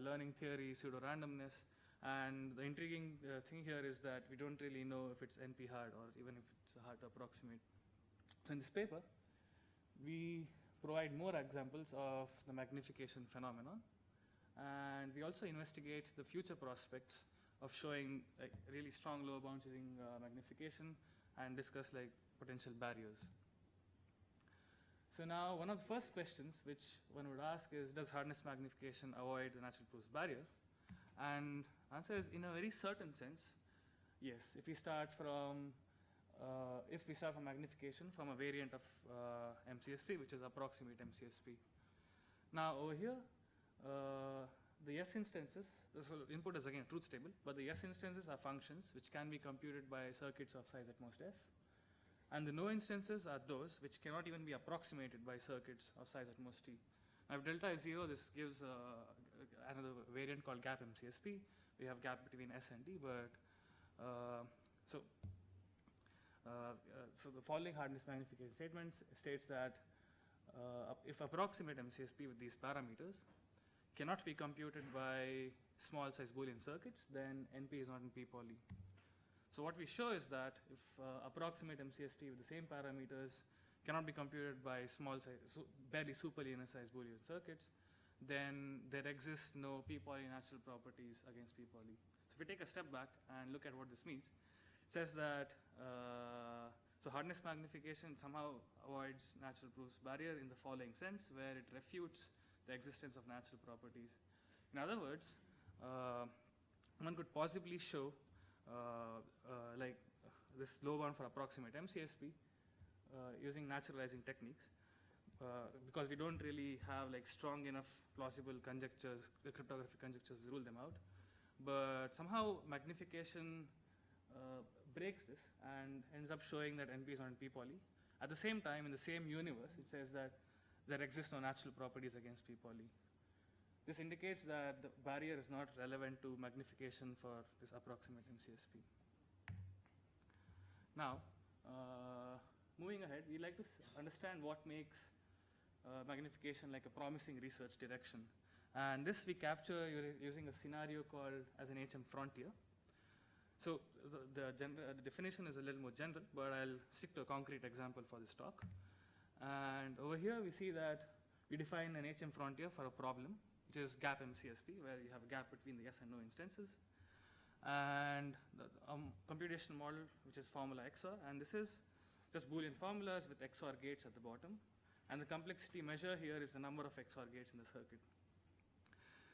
learning theory, pseudo-randomness, and the intriguing thing here is that we don't really know if it's NP hard or even if it's hard to approximate. So in this paper, we provide more examples of the magnification phenomenon, and we also investigate the future prospects of showing like really strong lower bounds using magnification, and discuss like potential barriers. So now one of the first questions which one would ask is, does hardness magnification avoid the natural proofs barrier? And answer is, in a very certain sense, yes. If we start from magnification from a variant of MCSP, which is approximate MCSP. Now over here, the S instances, so input is again truth table, but the S instances are functions which can be computed by circuits of size at most S. And the no instances are those which cannot even be approximated by circuits of size at most T. Now if delta is 0, this gives another variant called gap MCSP. We have gap between S and T, but so the following hardness magnification statement states that if approximate MCSP with these parameters cannot be computed by small size Boolean circuits, then NP is not in p-poly. So what we show is that if approximate MCSP with the same parameters cannot be computed by small size, barely superlinear size Boolean circuits, then there exists no p-poly natural properties against p-poly. So if we take a step back and look at what this means, it says that so hardness magnification somehow avoids natural proofs barrier in the following sense, where it refutes the existence of natural properties. In other words, one could possibly show like this low bound for approximate MCSP using naturalizing techniques, because we don't really have like strong enough plausible conjectures, cryptographic conjectures to rule them out. But somehow magnification breaks this and ends up showing that NP is not in p-poly. At the same time, in the same universe, it says that there exist no natural properties against p-poly. This indicates that the barrier is not relevant to magnification for this approximate MCSP. Now, moving ahead, we'd like to understand what makes magnification like a promising research direction. And this we capture using a scenario called as an HM frontier. So the definition is a little more general, but I'll stick to a concrete example for this talk. And over here we see that we define an HM frontier for a problem, which is gap MCSP, where you have a gap between the yes and no instances. And the computation model, which is formula XOR, and this is just Boolean formulas with XOR gates at the bottom. And the complexity measure here is the number of XOR gates in the circuit.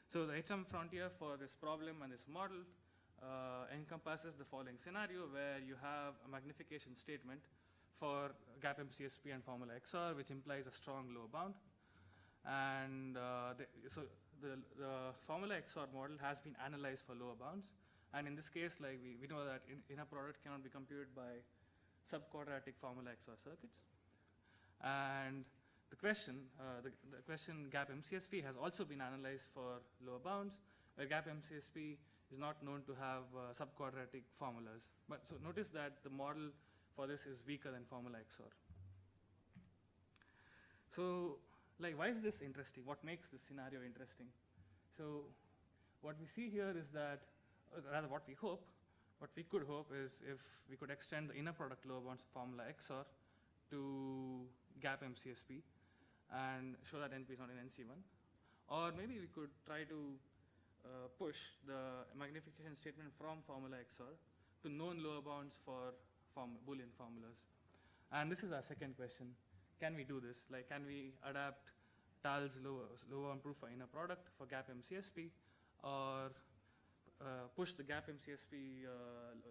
So the HM frontier for this problem and this model encompasses the following scenario, where you have a magnification statement for gap MCSP and formula XOR, which implies a strong lower bound. And so the formula XOR model has been analyzed for lower bounds. And in this case, like we know that inner product cannot be computed by subquadratic formula XOR circuits. And the question gap MCSP has also been analyzed for lower bounds, where gap MCSP is not known to have subquadratic formulas. But so notice that the model for this is weaker than formula XOR. So, like, why is this interesting? What makes this scenario interesting? So, what we see here is that, or rather, what we could hope is if we could extend the inner product lower bounds of formula XOR to gap MCSP and show that NP is not in NC1, or maybe we could try to push the magnification statement from formula XOR to known lower bounds for Boolean formulas. And this is our second question. Can we do this? Like, can we adapt Tal's lower bound proof for inner product for gap MCSP, or push the gap MCSP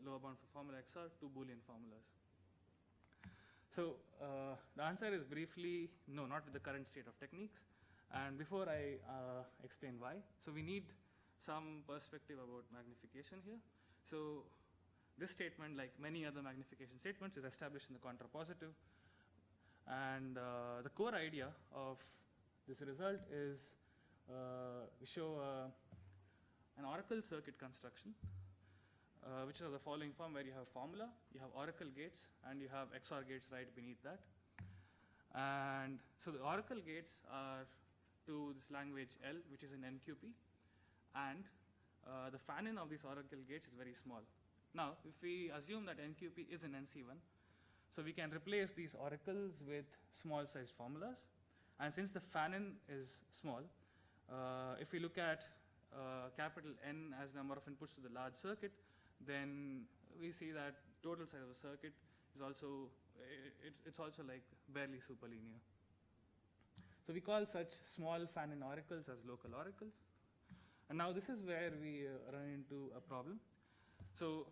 lower bound for formula XOR to Boolean formulas? So the answer is briefly no, not with the current state of techniques. And before I explain why, so we need some perspective about magnification here. So this statement, like many other magnification statements, is established in the contrapositive. And the core idea of this result is we show an oracle circuit construction, which is of the following form, where you have formula, you have oracle gates, and you have XOR gates right beneath that. And so the oracle gates are to this language L, which is in NQP, and the fan-in of these oracle gates is very small. Now, if we assume that NQP is in NC1, so we can replace these oracles with small-sized formulas. And since the fan-in is small, if we look at capital N as the number of inputs to the large circuit, then we see that total size of the circuit is also, it's also like barely superlinear. So we call such small fan-in oracles as local oracles. And now this is where we run into a problem. So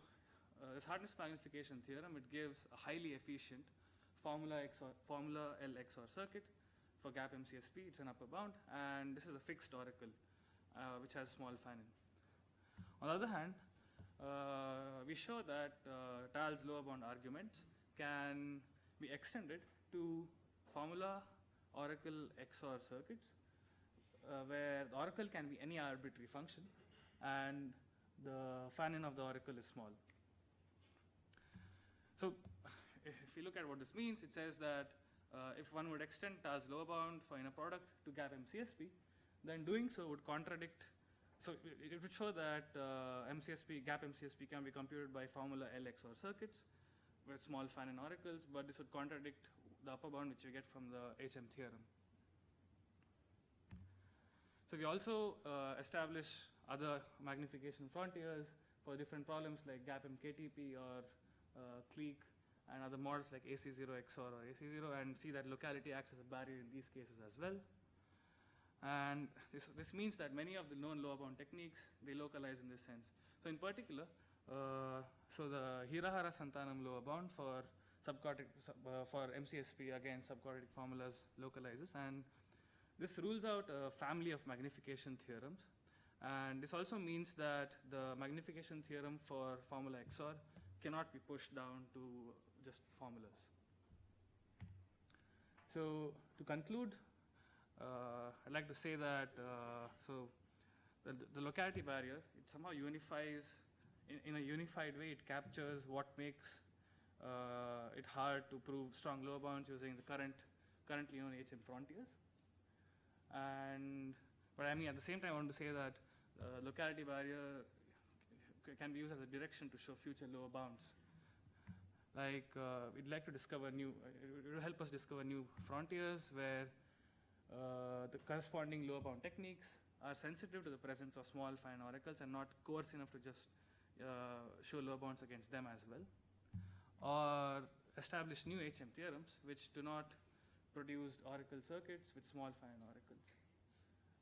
this hardness magnification theorem, it gives a highly efficient formula L XOR circuit for gap MCSP. It's an upper bound, and this is a fixed oracle which has small fan-in. On the other hand, we show that Tal's lower bound arguments can be extended to formula oracle XOR circuits, where the oracle can be any arbitrary function, and the fan-in of the oracle is small. So if you look at what this means, it says that if one would extend Tal's lower bound for inner product to gap MCSP, then doing so would contradict. So it would show that gap MCSP can be computed by formula L XOR circuits with small fan-in oracles, but this would contradict the upper bound which you get from the HM theorem. So we also establish other magnification frontiers for different problems like gap MKTP or clique, and other models like AC0 XOR or AC0, and see that locality acts as a barrier in these cases as well. And this means that many of the known lower bound techniques, they localize in this sense. So in particular, so the Hirahara-Santanam lower bound for for MCSP, again, subquadratic formulas localizes, and this rules out a family of magnification theorems. And this also means that the magnification theorem for formula XOR cannot be pushed down to just formulas. So to conclude, I'd like to say that the locality barrier, it somehow unifies, in a unified way, it captures what makes it hard to prove strong lower bounds using the currently known HM frontiers. But I mean, at the same time, I want to say that locality barrier can be used as a direction to show future lower bounds. Like, we'd like to discover it will help us discover new frontiers where the corresponding lower bound techniques are sensitive to the presence of small fan oracles and not coarse enough to just show lower bounds against them as well. Or establish new HM theorems which do not produce oracle circuits with small fan oracles.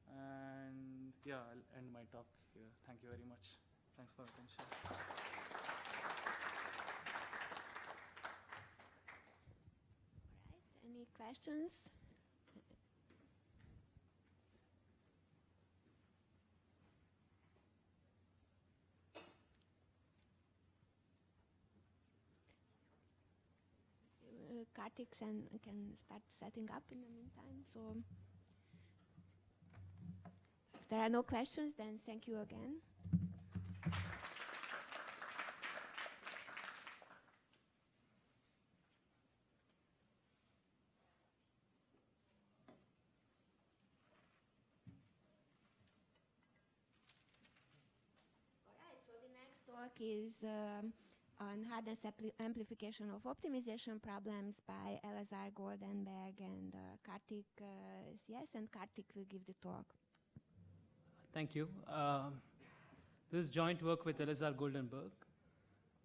And yeah, I'll end my talk here. Thank you very much. Thanks for attention. Any questions? Kartik can start setting up in the meantime. So if there are no questions, then thank you again. All right, so the next talk is on hardness amplification of optimization problems by Elazar Goldenberg and Kartik. Yes, and Kartik will give the talk. Thank you. This is joint work with Elazar Goldenberg.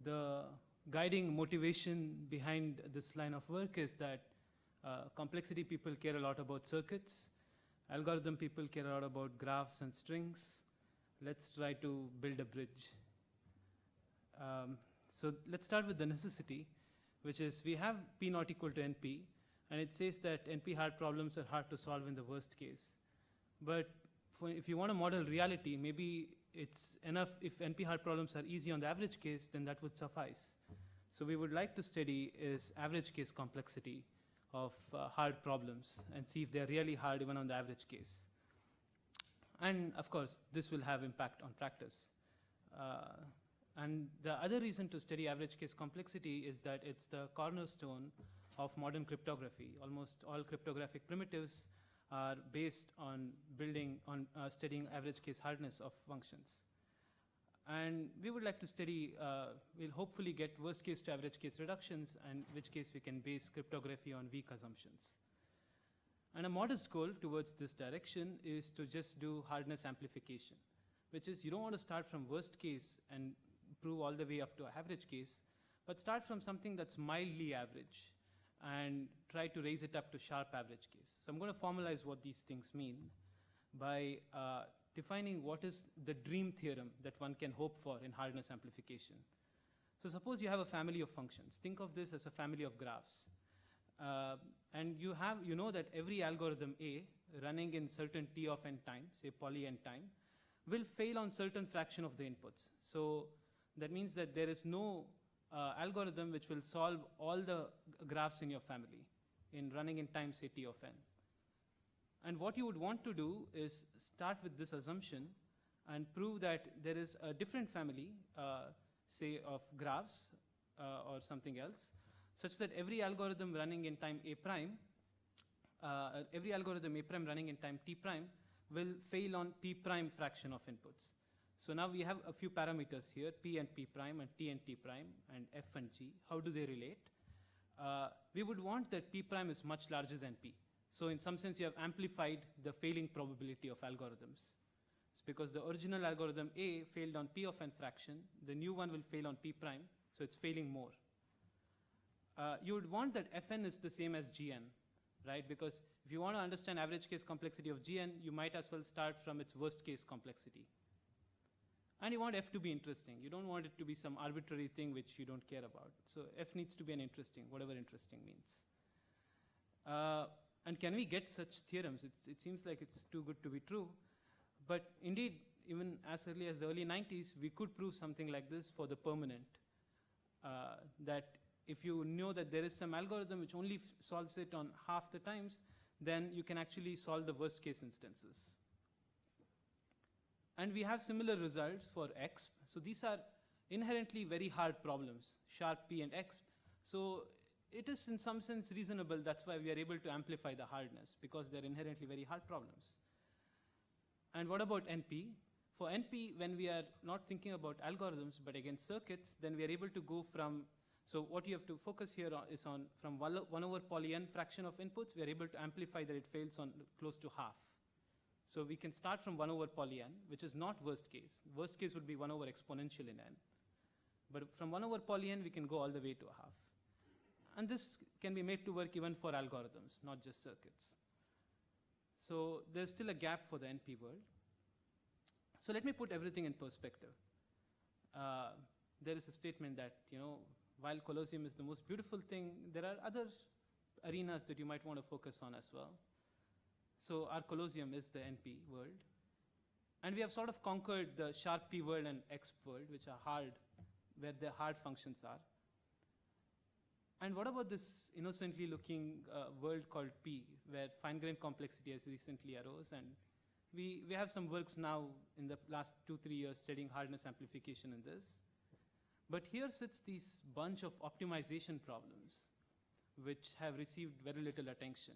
The guiding motivation behind this line of work is that complexity people care a lot about circuits, algorithm people care a lot about graphs and strings. Let's try to build a bridge. So let's start with the necessity, which is we have P not equal to NP, and it says that NP hard problems are hard to solve in the worst case. But if you want to model reality, maybe it's enough if NP hard problems are easy on the average case, then that would suffice. So we would like to study is average case complexity of hard problems and see if they're really hard even on the average case. And of course, this will have impact on practice. And the other reason to study average case complexity is that it's the cornerstone of modern cryptography. Almost all cryptographic primitives are based on studying average case hardness of functions. And we would like to study, we'll hopefully get worst case to average case reductions, and which case we can base cryptography on weak assumptions. And a modest goal towards this direction is to just do hardness amplification, which is you don't want to start from worst case and prove all the way up to average case, but start from something that's mildly average and try to raise it up to sharp average case. So I'm going to formalize what these things mean by defining what is the dream theorem that one can hope for in hardness amplification. So suppose you have a family of functions. Think of this as a family of graphs. And you know that every algorithm A running in certain t of n time, say poly n time, will fail on certain fraction of the inputs. So that means that there is no algorithm which will solve all the graphs in your family in running in time, say t of n. And what you would want to do is start with this assumption and prove that there is a different family, say of graphs or something else, such that every algorithm running in time a prime, every algorithm a prime running in time t prime will fail on p prime fraction of inputs. So now we have a few parameters here, p and p prime and t prime and f and g. How do they relate? We would want that p prime is much larger than p. So in some sense, you have amplified the failing probability of algorithms. It's because the original algorithm A failed on p of n fraction, the new one will fail on p prime, so it's failing more. You would want that fn is the same as gn, right? Because if you want to understand average case complexity of gn, you might as well start from its worst case complexity. And you want f to be interesting. You don't want it to be some arbitrary thing which you don't care about. So f needs to be an interesting, whatever interesting means. And can we get such theorems? It seems like it's too good to be true. But indeed, even as early as the early 90s, we could prove something like this for the permanent. That if you know that there is some algorithm which only solves it on half the times, then you can actually solve the worst case instances. And we have similar results for X. So these are inherently very hard problems, sharp P and X. So it is in some sense reasonable. That's why we are able to amplify the hardness, because they're inherently very hard problems. And what about NP? For NP, when we are not thinking about algorithms, but against circuits, then we are able to go from, so what you have to focus here on is on from 1 over poly n fraction of inputs, we are able to amplify that it fails on close to half. So we can start from 1 over poly n, which is not worst case. Worst case would be 1 over exponential in n. But from 1 over poly n, we can go all the way to a half. And this can be made to work even for algorithms, not just circuits. So there's still a gap for the NP world. So let me put everything in perspective. There is a statement that, while Colosseum is the most beautiful thing, there are other arenas that you might want to focus on as well. So our Colosseum is the NP world. And we have sort of conquered the sharp P world and X world, which are hard, where the hard functions are. And what about this innocently looking world called P, where fine-grained complexity has recently arose? And we have some works now in the last 2-3 years studying hardness amplification in this. But here sits this bunch of optimization problems, which have received very little attention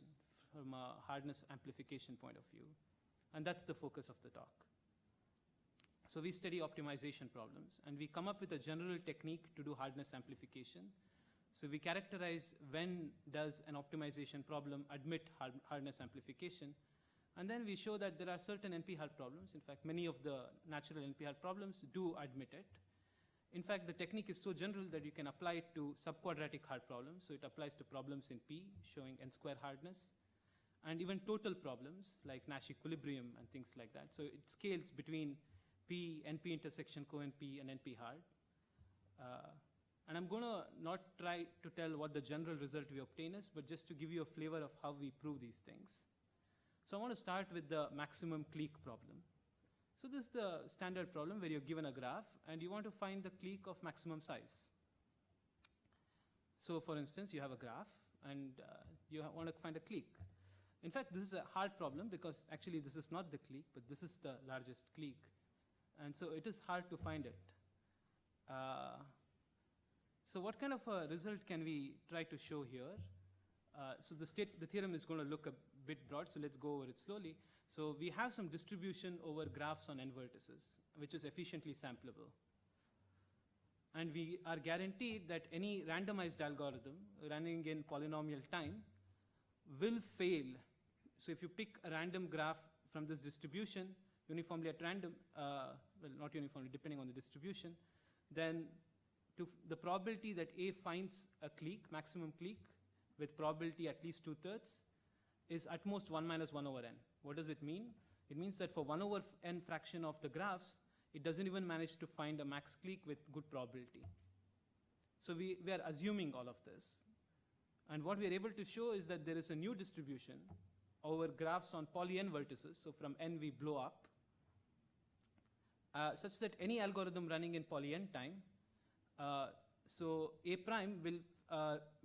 from a hardness amplification point of view. And that's the focus of the talk. So we study optimization problems, and we come up with a general technique to do hardness amplification. So we characterize when does an optimization problem admit hardness amplification, and then we show that there are certain NP-hard problems. In fact, many of the natural NP-hard problems do admit it. In fact, the technique is so general that you can apply it to subquadratic hard problems. So it applies to problems in P, showing n-square hardness, and even total problems like Nash equilibrium and things like that. So it scales between P, NP intersection, co-NP, and NP hard. And I'm going to not try to tell what the general result we obtain is, but just to give you a flavor of how we prove these things. So I want to start with the maximum clique problem. So this is the standard problem where you're given a graph, and you want to find the clique of maximum size. So for instance, you have a graph, and you want to find a clique. In fact, this is a hard problem because actually this is not the clique, but this is the largest clique. And so it is hard to find it. So what kind of a result can we try to show here? So the theorem is going to look a bit broad, so let's go over it slowly. So we have some distribution over graphs on n vertices, which is efficiently sampleable. And we are guaranteed that any randomized algorithm running in polynomial time will fail. So if you pick a random graph from this distribution, uniformly at random, well, not uniformly, depending on the distribution, then the probability that A finds a clique, maximum clique, with probability at least 2/3, is at most 1 minus 1 over n. What does it mean? It means that for 1 over n fraction of the graphs, it doesn't even manage to find a max clique with good probability. So we are assuming all of this. And what we are able to show is that there is a new distribution over graphs on poly n vertices. So from n we blow up, such that any algorithm running in poly n time, so A prime will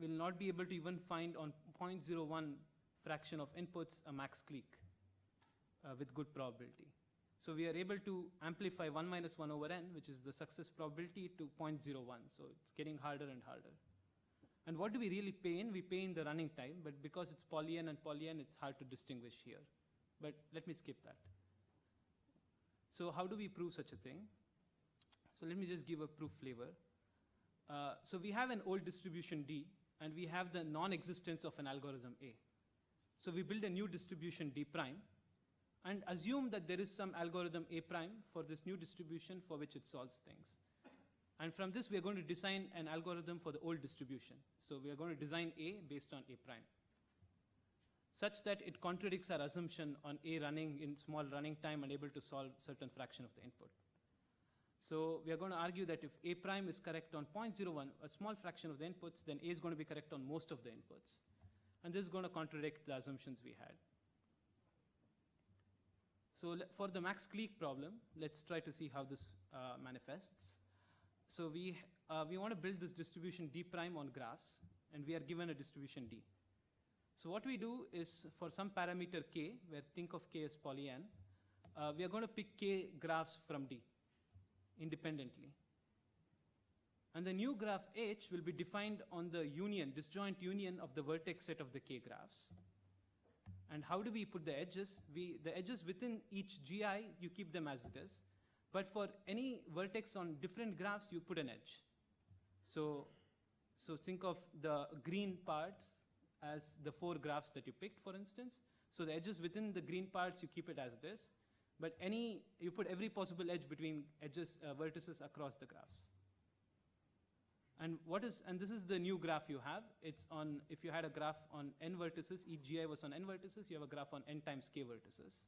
not be able to even find on 0.01 fraction of inputs a max clique with good probability. So we are able to amplify 1 minus 1 over n, which is the success probability, to 0.01. So it's getting harder and harder. And what do we really pay in? We pay in the running time, but because it's poly n and poly n, it's hard to distinguish here. But let me skip that. So how do we prove such a thing? So let me just give a proof flavor. So we have an old distribution D, and we have the non-existence of an algorithm A. So we build a new distribution D prime, and assume that there is some algorithm A prime for this new distribution for which it solves things. And from this, we are going to design an algorithm for the old distribution. So we are going to design A based on A prime, such that it contradicts our assumption on A running in small running time and able to solve certain fraction of the input. So we are going to argue that if A prime is correct on 0.01, a small fraction of the inputs, then A is going to be correct on most of the inputs. And this is going to contradict the assumptions we had. So for the max clique problem, let's try to see how this manifests. So we want to build this distribution D prime on graphs, and we are given a distribution D. So what we do is, for some parameter k, where think of k as poly n, we are going to pick k graphs from D independently. And the new graph H will be defined on the union, disjoint union of the vertex set of the k graphs. And how do we put the edges? The edges within each GI, you keep them as it is. But for any vertex on different graphs, you put an edge. So think of the green parts as the 4 graphs that you picked, for instance. So the edges within the green parts, you keep it as it is. But you put every possible edge between vertices across the graphs. And this is the new graph you have. It's on, if you had a graph on n vertices, each GI was on n vertices, you have a graph on n times k vertices.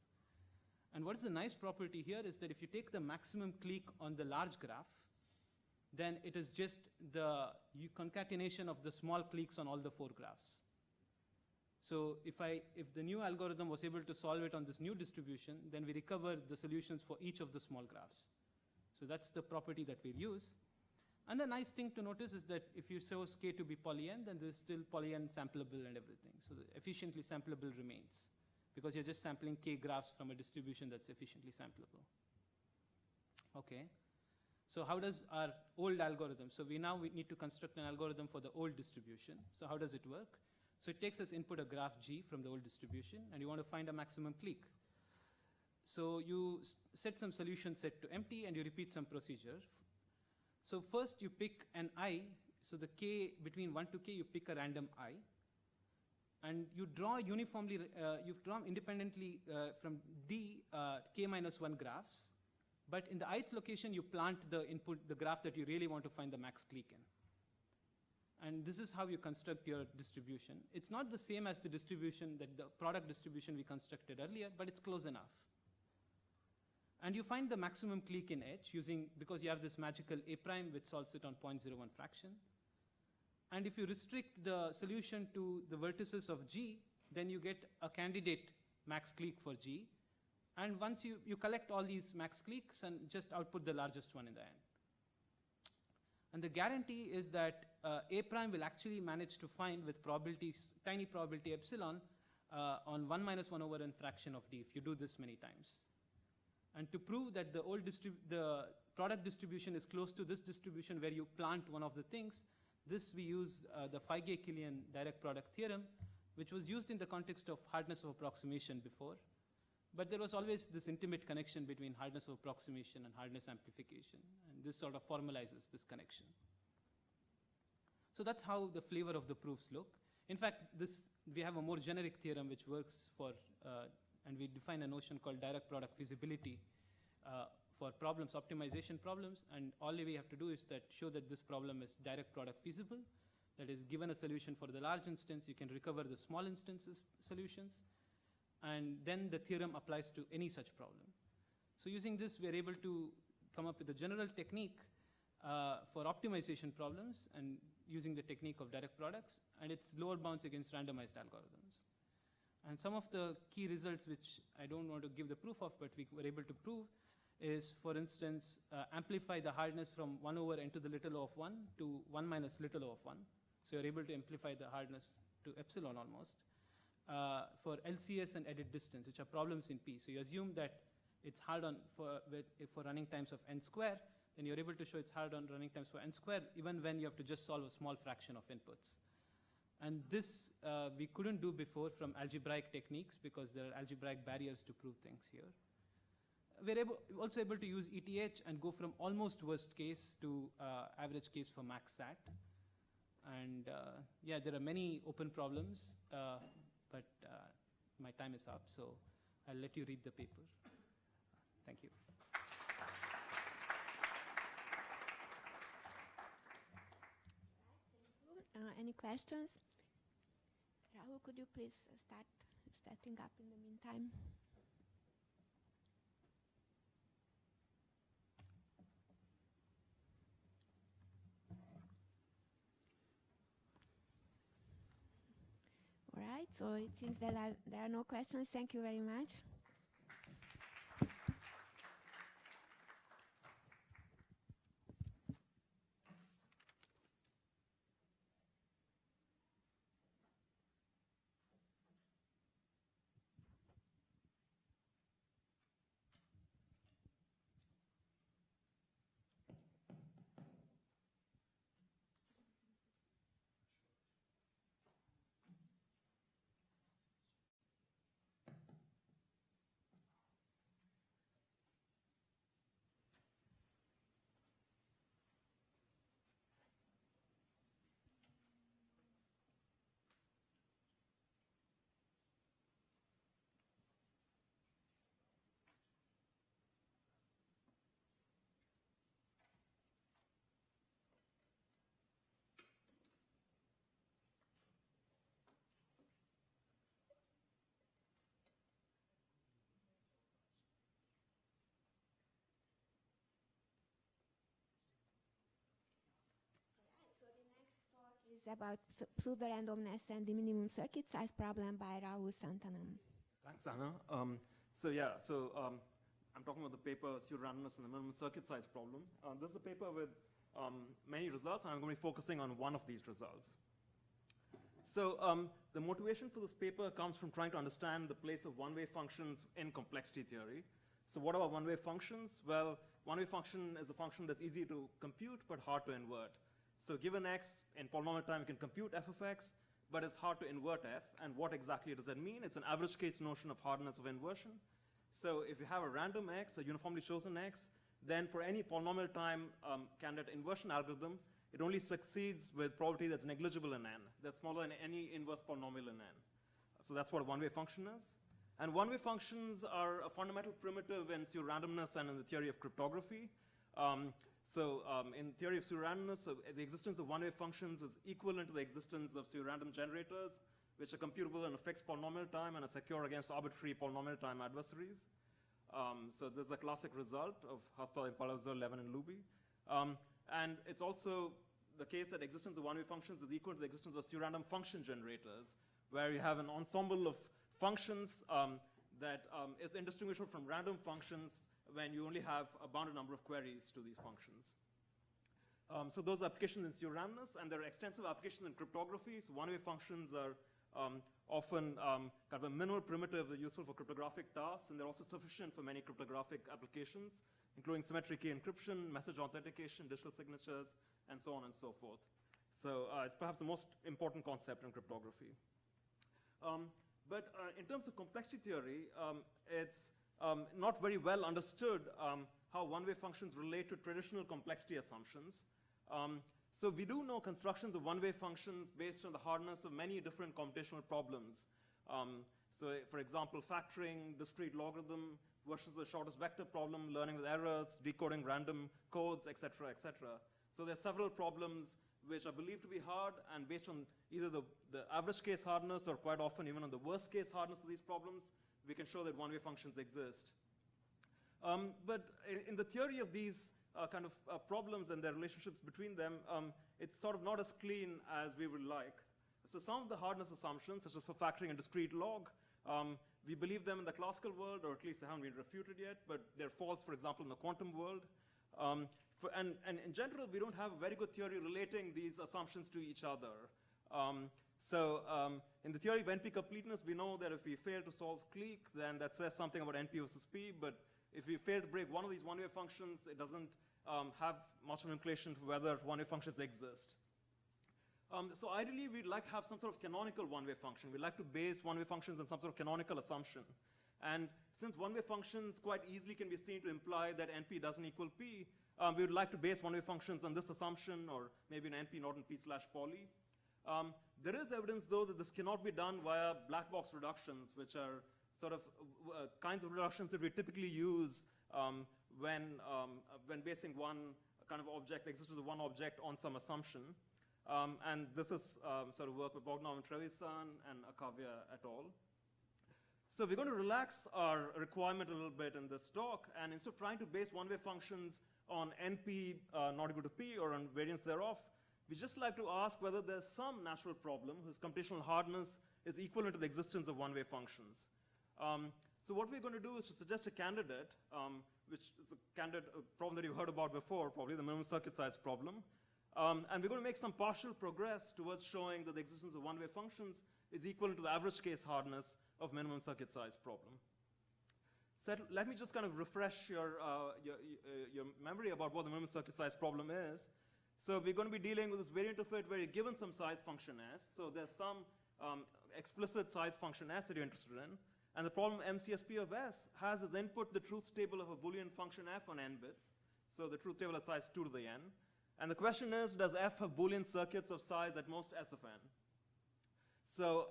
And what is the nice property here is that if you take the maximum clique on the large graph, then it is just the concatenation of the small cliques on all the 4 graphs. So if the new algorithm was able to solve it on this new distribution, then we recover the solutions for each of the small graphs. So that's the property that we'll use. And the nice thing to notice is that if you chose k to be poly-n, then there's still poly-n sampleable and everything. So the efficiently sampleable remains, because you're just sampling k graphs from a distribution that's efficiently sampleable. Okay. So how does our old algorithm, so we need to construct an algorithm for the old distribution. So how does it work? So it takes as input a graph G from the old distribution, and you want to find a maximum clique. So you set some solution set to empty, and you repeat some procedure. So first you pick an I, so the k, between 1 to k, you pick a random I. And you draw uniformly, you've drawn independently from D, k minus 1 graphs. But in the ith location, you plant the input, the graph that you really want to find the max clique in. And this is how you construct your distribution. It's not the same as the distribution, that the product distribution we constructed earlier, but it's close enough. And you find the maximum clique in H because you have this magical A prime which solves it on 0.01 fraction. And if you restrict the solution to the vertices of G, then you get a candidate max clique for G. And once you collect all these max cliques and just output the largest one in the end. And the guarantee is that A prime will actually manage to find with probabilities, tiny probability epsilon on 1 minus 1 over n fraction of D if you do this many times. And to prove that the product distribution is close to this distribution where you plant one of the things, this we use the Feige-Killian direct product theorem, which was used in the context of hardness of approximation before. But there was always this intimate connection between hardness of approximation and hardness amplification. And this sort of formalizes this connection. So that's how the flavor of the proofs look. In fact, we have a more generic theorem which works for, and we define a notion called direct product feasibility for problems, optimization problems. And all we have to do is show that this problem is direct product feasible. That is, given a solution for the large instance, you can recover the small instances solutions. And then the theorem applies to any such problem. So using this, we are able to come up with a general technique for optimization problems and using the technique of direct products, and its lower bounds against randomized algorithms. And some of the key results, which I don't want to give the proof of, but we were able to prove, is, for instance, amplify the hardness from 1 over n to the little o of 1 to 1 minus little o of 1. So you're able to amplify the hardness to epsilon almost. For LCS and edit distance, which are problems in P. So you assume that it's hard on for running times of n square, then you're able to show it's hard on running times for n square, even when you have to just solve a small fraction of inputs. And this we couldn't do before from algebraic techniques because there are algebraic barriers to prove things here. We're also able to use ETH and go from almost worst case to average case for max SAT. And yeah, there are many open problems. But my time is up, so I'll let you read the paper. Thank you. Any questions? Rahul, could you please start setting up in the meantime? All right, so it seems that there are no questions. Thank you very much. is about pseudo-randomness and the minimum circuit size problem by Rahul Santanam. Thanks, Anna. I'm talking about the paper Pseudo-randomness and the minimum circuit size problem. This is a paper with many results, and I'm going to be focusing on one of these results. So the motivation for this paper comes from trying to understand the place of one-wave functions in complexity theory. So what are one-wave functions? Well, one-wave function is a function that's easy to compute but hard to invert. So given x, in polynomial time, you can compute f of x, but it's hard to invert f. And what exactly does that mean? It's an average case notion of hardness of inversion. So if you have a random x, a uniformly chosen x, then for any polynomial time candidate inversion algorithm, it only succeeds with probability that's negligible in n, that's smaller than any inverse polynomial in n. So that's what a one-wave function is. And one-wave functions are a fundamental primitive in pseudo-randomness and in the theory of cryptography. In theory of pseudo-randomness, the existence of one-wave functions is equivalent to the existence of pseudo-random generators, which are computable in a fixed polynomial time and are secure against arbitrary polynomial time adversaries. So this is a classic result of Hastal, Palazzo, Levin, and Luby. And it's also the case that existence of one-wave functions is equal to the existence of pseudo-random function generators, where you have an ensemble of functions that is indistinguishable from random functions when you only have a bounded number of queries to these functions. So those are applications in pseudo-randomness, and there are extensive applications in cryptography. So one-wave functions are often kind of a minimal primitive that's useful for cryptographic tasks, and they're also sufficient for many cryptographic applications, including symmetric key encryption, message authentication, digital signatures, and so on and so forth. So it's perhaps the most important concept in cryptography. But in terms of complexity theory, it's not very well understood how one-wave functions relate to traditional complexity assumptions. So we do know constructions of one-wave functions based on the hardness of many different computational problems. So for example, factoring, discrete logarithm, versions of the shortest vector problem, learning with errors, decoding random codes, et cetera, et cetera. So there are several problems which are believed to be hard, and based on either the average case hardness or quite often even on the worst case hardness of these problems, we can show that one-wave functions exist. But in the theory of these kind of problems and their relationships between them, it's sort of not as clean as we would like. So some of the hardness assumptions, such as for factoring and discrete log, we believe them in the classical world, or at least they haven't been refuted yet, but they're false, for example, in the quantum world. And in general, we don't have a very good theory relating these assumptions to each other. In the theory of NP completeness, we know that if we fail to solve clique, then that says something about NP versus P, but if we fail to break one of these one-wave functions, it doesn't have much of an implication for whether one-wave functions exist. So ideally, we'd like to have some sort of canonical one-wave function. We'd like to base one-wave functions on some sort of canonical assumption. And since one-wave functions quite easily can be seen to imply that NP doesn't equal P, we would like to base one-wave functions on this assumption, or maybe an NP not in P/poly. There is evidence, though, that this cannot be done via black box reductions, which are sort of kinds of reductions that we typically use when basing one kind of object, the existence of one object on some assumption. And this is sort of work with Bogdanov and Trevisan and Akavya et al. So we're going to relax our requirement a little bit in this talk, and instead of trying to base one-wave functions on NP not equal to P or on variance thereof, we just like to ask whether there's some natural problem whose computational hardness is equivalent to the existence of one-wave functions. So what we're going to do is to suggest a candidate, which is a problem that you've heard about before, probably the minimum circuit size problem. And we're going to make some partial progress towards showing that the existence of one-wave functions is equivalent to the average case hardness of minimum circuit size problem. So let me just kind of refresh your memory about what the minimum circuit size problem is. So we're going to be dealing with this variant of it where you're given some size function S. So there's some explicit size function S that you're interested in. And the problem MCSP of S has as input the truth table of a Boolean function f on n bits. So the truth table has size 2 to the n. And the question is, does f have Boolean circuits of size at most S of n? So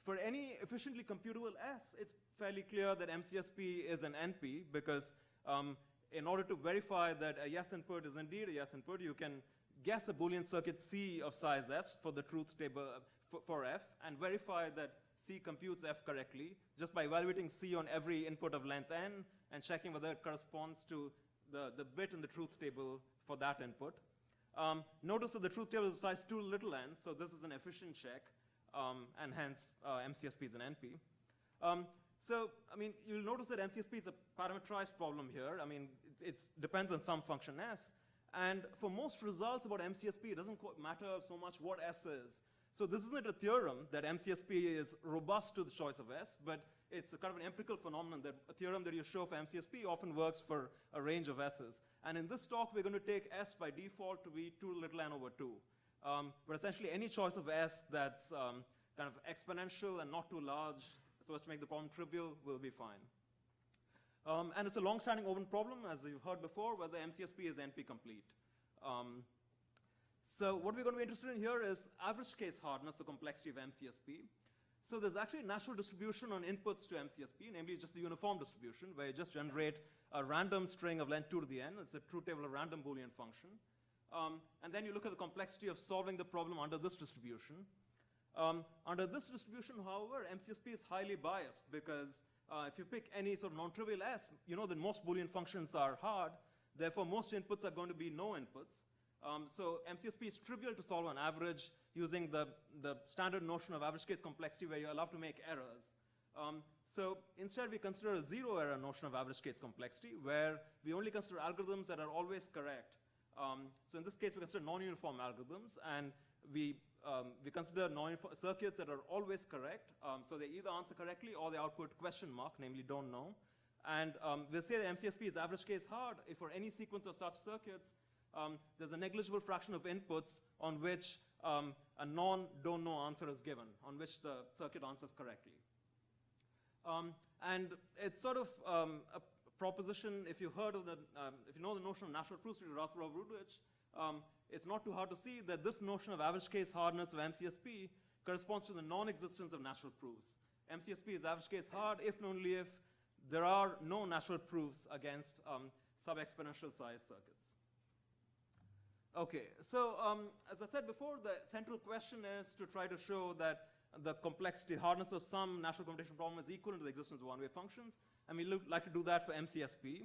for any efficiently computable S, it's fairly clear that MCSP is an NP, because in order to verify that a yes input is indeed a yes input, you can guess a Boolean circuit C of size S for the truth table for f, and verify that C computes f correctly just by evaluating C on every input of length n and checking whether it corresponds to the bit in the truth table for that input. Notice that the truth table is of size 2 little n, so this is an efficient check, and hence MCSP is an NP. So, I mean, you'll notice that MCSP is a parameterized problem here. I mean, it depends on some function S. And for most results about MCSP, it doesn't matter so much what S is. So this isn't a theorem that MCSP is robust to the choice of S, but it's a kind of an empirical phenomenon that a theorem that you show for MCSP often works for a range of S's. And in this talk, we're going to take S by default to be 2 little n over 2. But essentially, any choice of S that's kind of exponential and not too large, so as to make the problem trivial, will be fine. And it's a long-standing open problem, as you've heard before, whether MCSP is NP complete. So what we're going to be interested in here is average case hardness or complexity of MCSP. So there's actually a natural distribution on inputs to MCSP, namely just the uniform distribution, where you just generate a random string of length 2 to the n. It's a truth table of random Boolean function. And then you look at the complexity of solving the problem under this distribution. Under this distribution, however, MCSP is highly biased because if you pick any sort of non-trivial S, you know that most Boolean functions are hard. Therefore, most inputs are going to be no inputs. So MCSP is trivial to solve on average using the standard notion of average case complexity where you're allowed to make errors. So instead, we consider a zero error notion of average case complexity where we only consider algorithms that are always correct. So in this case, we consider non-uniform algorithms, and we consider circuits that are always correct. So they either answer correctly or they output question mark, namely don't know. And we'll say that MCSP is average case hard if for any sequence of such circuits, there's a negligible fraction of inputs on which a non-don't know answer is given, on which the circuit answers correctly. And it's sort of a proposition, if you've heard of if you know the notion of natural proofs with Rasparov-Routledge, it's not too hard to see that this notion of average case hardness of MCSP corresponds to the non-existence of natural proofs. MCSP is average case hard if and only if there are no natural proofs against sub-exponential size circuits. Okay, so as I said before, the central question is to try to show that the complexity, hardness of some natural computation problem is equal to the existence of one-way functions, and we like to do that for MCSP.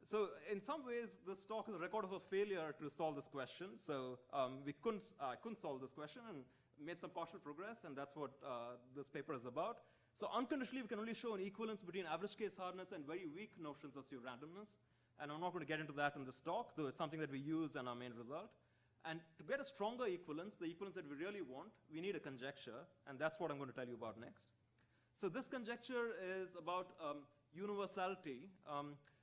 So in some ways, this talk is a record of a failure to solve this question. So I couldn't solve this question and made some partial progress, and that's what this paper is about. So unconditionally, we can only show an equivalence between average case hardness and very weak notions of pseudo-randomness. And I'm not going to get into that in this talk, though it's something that we use in our main result. And to get a stronger equivalence, the equivalence that we really want, we need a conjecture, and that's what I'm going to tell you about next. So this conjecture is about universality.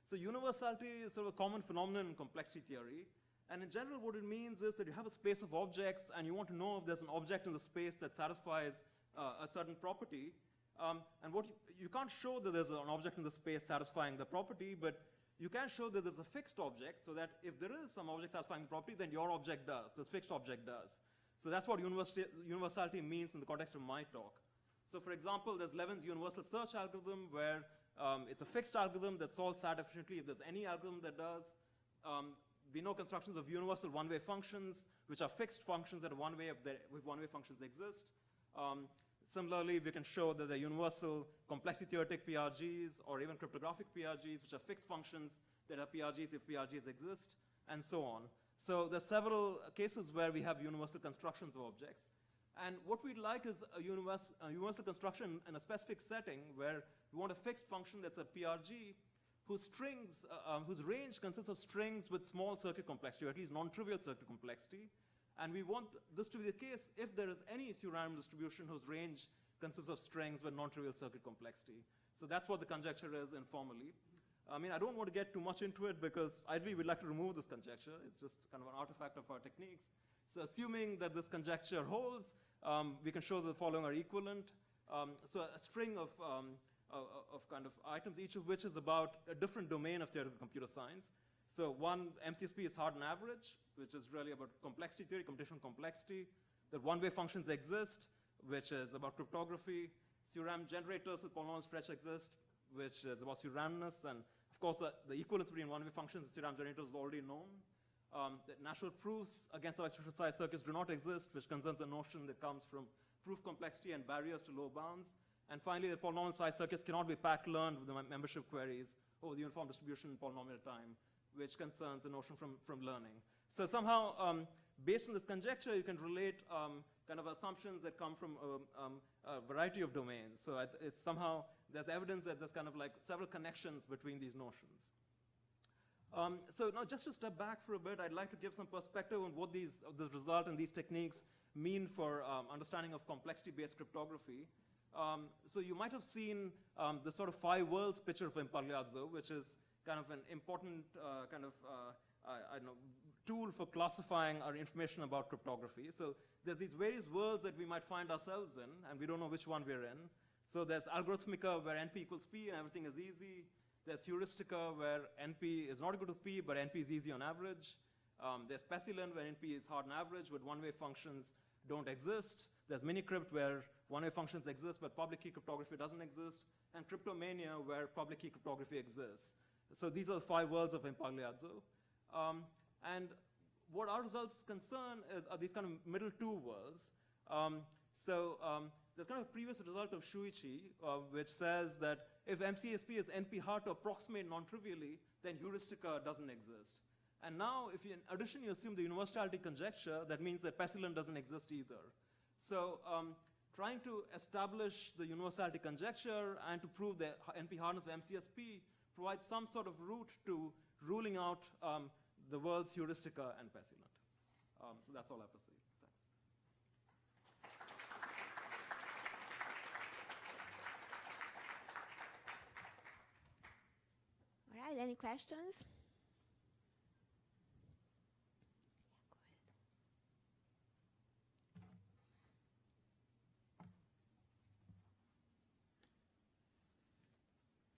So universality is sort of a common phenomenon in complexity theory. And in general, what it means is that you have a space of objects, and you want to know if there's an object in the space that satisfies a certain property. And what you can't show that there's an object in the space satisfying the property, but you can show that there's a fixed object, so that if there is some object satisfying the property, then your object does, this fixed object does. So that's what universality means in the context of my talk. So for example, there's Levin's universal search algorithm, where it's a fixed algorithm that solves SAT efficiently if there's any algorithm that does. We know constructions of universal one-way functions, which are fixed functions that are one-way if one-way functions exist. Similarly, we can show that the universal complexity theoretic PRGs or even cryptographic PRGs, which are fixed functions that are PRGs if PRGs exist, and so on. So there's several cases where we have universal constructions of objects. And what we'd like is a universal construction in a specific setting where we want a fixed function that's a PRG whose range consists of strings with small circuit complexity, or at least non-trivial circuit complexity. And we want this to be the case if there is any pseudorandom distribution whose range consists of strings with non-trivial circuit complexity. So that's what the conjecture is informally. I mean, I don't want to get too much into it because ideally we'd like to remove this conjecture. It's just kind of an artifact of our techniques. So assuming that this conjecture holds, we can show that the following are equivalent. So a string of kind of items, each of which is about a different domain of theoretical computer science. So one, MCSP is hard and average, which is really about complexity theory, computational complexity. That one-way functions exist, which is about cryptography. Pseudo-random generators with polynomial stretch exist, which is about pseudo-randomness. And of course, the equivalence between one-way functions and pseudo-random generators is already known. That natural proofs against sub-exponential size circuits do not exist, which concerns a notion that comes from proof complexity and barriers to low bounds. And finally, the polynomial size circuits cannot be pack-learned with the membership queries over the uniform distribution in polynomial time, which concerns the notion from learning. So somehow, based on this conjecture, you can relate kind of assumptions that come from a variety of domains. So it's somehow, there's evidence that there's kind of like several connections between these notions. So now just to step back for a bit, I'd like to give some perspective on what this result and these techniques mean for understanding of complexity-based cryptography. So you might have seen the sort of 5 worlds picture of Impagliazzo, which is kind of an important I don't know, tool for classifying our information about cryptography. So there's these various worlds that we might find ourselves in, and we don't know which one we're in. So there's Algorithmica, where NP equals P and everything is easy. There's Heuristica, where NP is not equal to P, but NP is easy on average. There's Pessilent, where NP is hard on average, but one-way functions don't exist. There's Minicrypt, where one-way functions exist, but public key cryptography doesn't exist. And Cryptomania, where public key cryptography exists. So these are the 5 worlds of Impagliazzo. And what our results concern are these kind of middle 2 worlds. There's kind of a previous result of Shuichi, which says that if MCSP is NP hard to approximate non-trivially, then Heuristica doesn't exist. And now, if you, in addition, you assume the universality conjecture, that means that Pessilent doesn't exist either. So trying to establish the universality conjecture and to prove the NP hardness of MCSP provides some sort of route to ruling out the worlds Heuristica and Pessilent. So that's all I have to say. All right, any questions?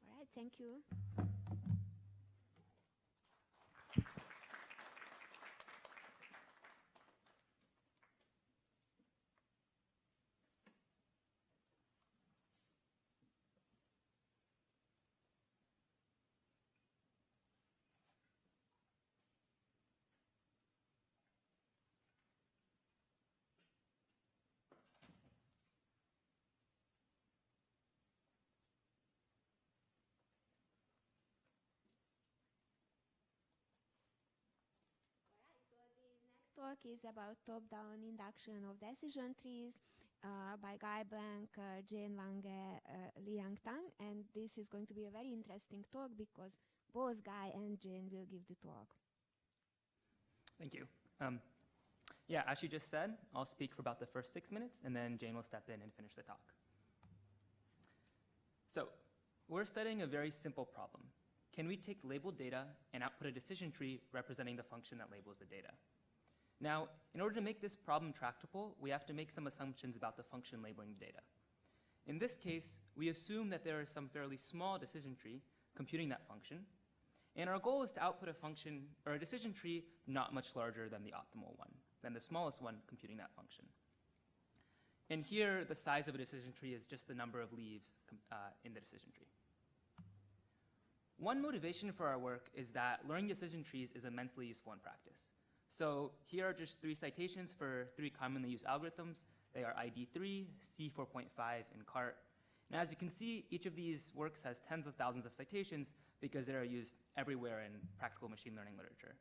All right, thank you. Talk is about top-down induction of decision trees by Guy Blank, Jane Lange, Liang Tang, and this is going to be a very interesting talk because both Guy and Jane will give the talk. Thank you. Yeah, as she just said, I'll speak for about the first 6 minutes, and then Jane will step in and finish the talk. So, we're studying a very simple problem. Can we take labeled data and output a decision tree representing the function that labels the data? Now, in order to make this problem tractable, we have to make some assumptions about the function labeling the data. In this case, we assume that there is some fairly small decision tree computing that function, and our goal is to output a function or a decision tree not much larger than the optimal one, than the smallest one computing that function. And here, the size of a decision tree is just the number of leaves in the decision tree. One motivation for our work is that learning decision trees is immensely useful in practice. So here are just 3 citations for 3 commonly used algorithms. They are ID3, C4.5, and CART. And as you can see, each of these works has tens of thousands of citations because they are used everywhere in practical machine learning literature.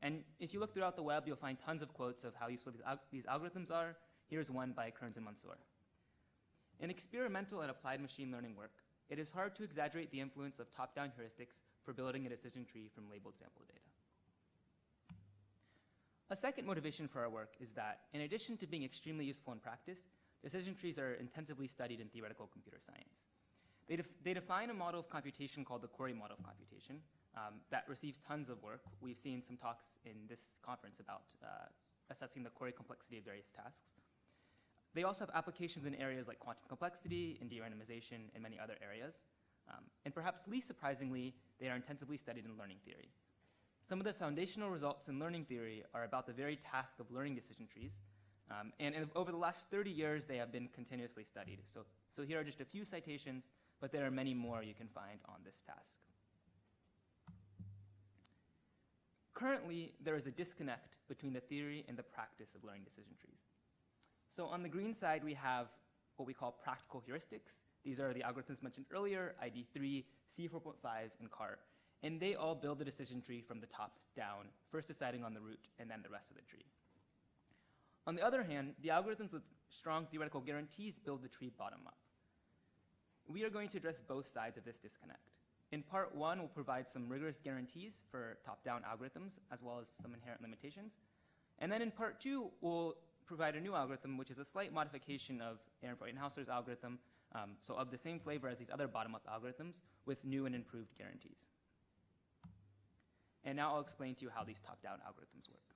And if you look throughout the web, you'll find tons of quotes of how useful these algorithms are. Here's one by Kearns and Mansour. In experimental and applied machine learning work, it is hard to exaggerate the influence of top-down heuristics for building a decision tree from labeled sample data. A second motivation for our work is that, in addition to being extremely useful in practice, decision trees are intensively studied in theoretical computer science. They define a model of computation called the Cori model of computation that receives tons of work. We've seen some talks in this conference about assessing the Cori complexity of various tasks. They also have applications in areas like quantum complexity and de-randomization and many other areas. And perhaps least surprisingly, they are intensively studied in learning theory. Some of the foundational results in learning theory are about the very task of learning decision trees. And over the last 30 years, they have been continuously studied. So here are just a few citations, but there are many more you can find on this task. Currently, there is a disconnect between the theory and the practice of learning decision trees. So on the green side, we have what we call practical heuristics. These are the algorithms mentioned earlier, ID3, C4.5, and CART. and they all build the decision tree from the top down, first deciding on the root and then the rest of the tree. On the other hand, the algorithms with strong theoretical guarantees build the tree bottom up. We are going to address both sides of this disconnect. In part one, we'll provide some rigorous guarantees for top-down algorithms, as well as some inherent limitations. And then in part two, we'll provide a new algorithm, which is a slight modification of Ehrenfreund and Hausler's algorithm, so of the same flavor as these other bottom-up algorithms, with new and improved guarantees. And now I'll explain to you how these top-down algorithms work.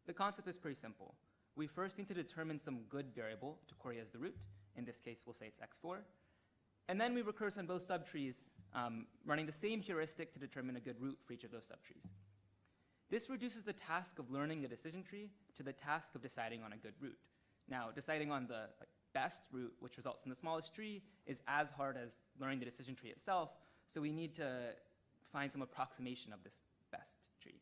The concept is pretty simple. We first need to determine some good variable to query as the root. In this case, we'll say it's x4. And then we recurse on both subtrees, running the same heuristic to determine a good root for each of those subtrees. This reduces the task of learning the decision tree to the task of deciding on a good root. Now, deciding on the best root, which results in the smallest tree, is as hard as learning the decision tree itself, so we need to find some approximation of this best tree,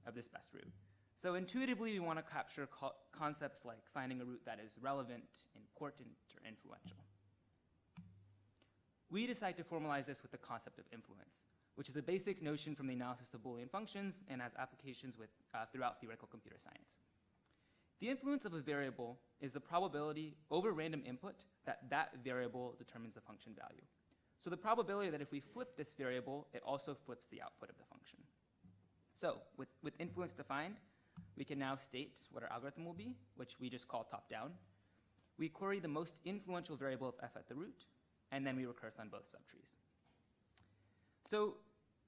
of this best root. So intuitively, we want to capture concepts like finding a root that is relevant, important, or influential. We decide to formalize this with the concept of influence, which is a basic notion from the analysis of Boolean functions and has applications throughout theoretical computer science. The influence of a variable is the probability over random input that variable determines the function value. So the probability that if we flip this variable, it also flips the output of the function. So with influence defined, we can now state what our algorithm will be, which we just call top-down. We query the most influential variable of f at the root, and then we recurse on both subtrees. So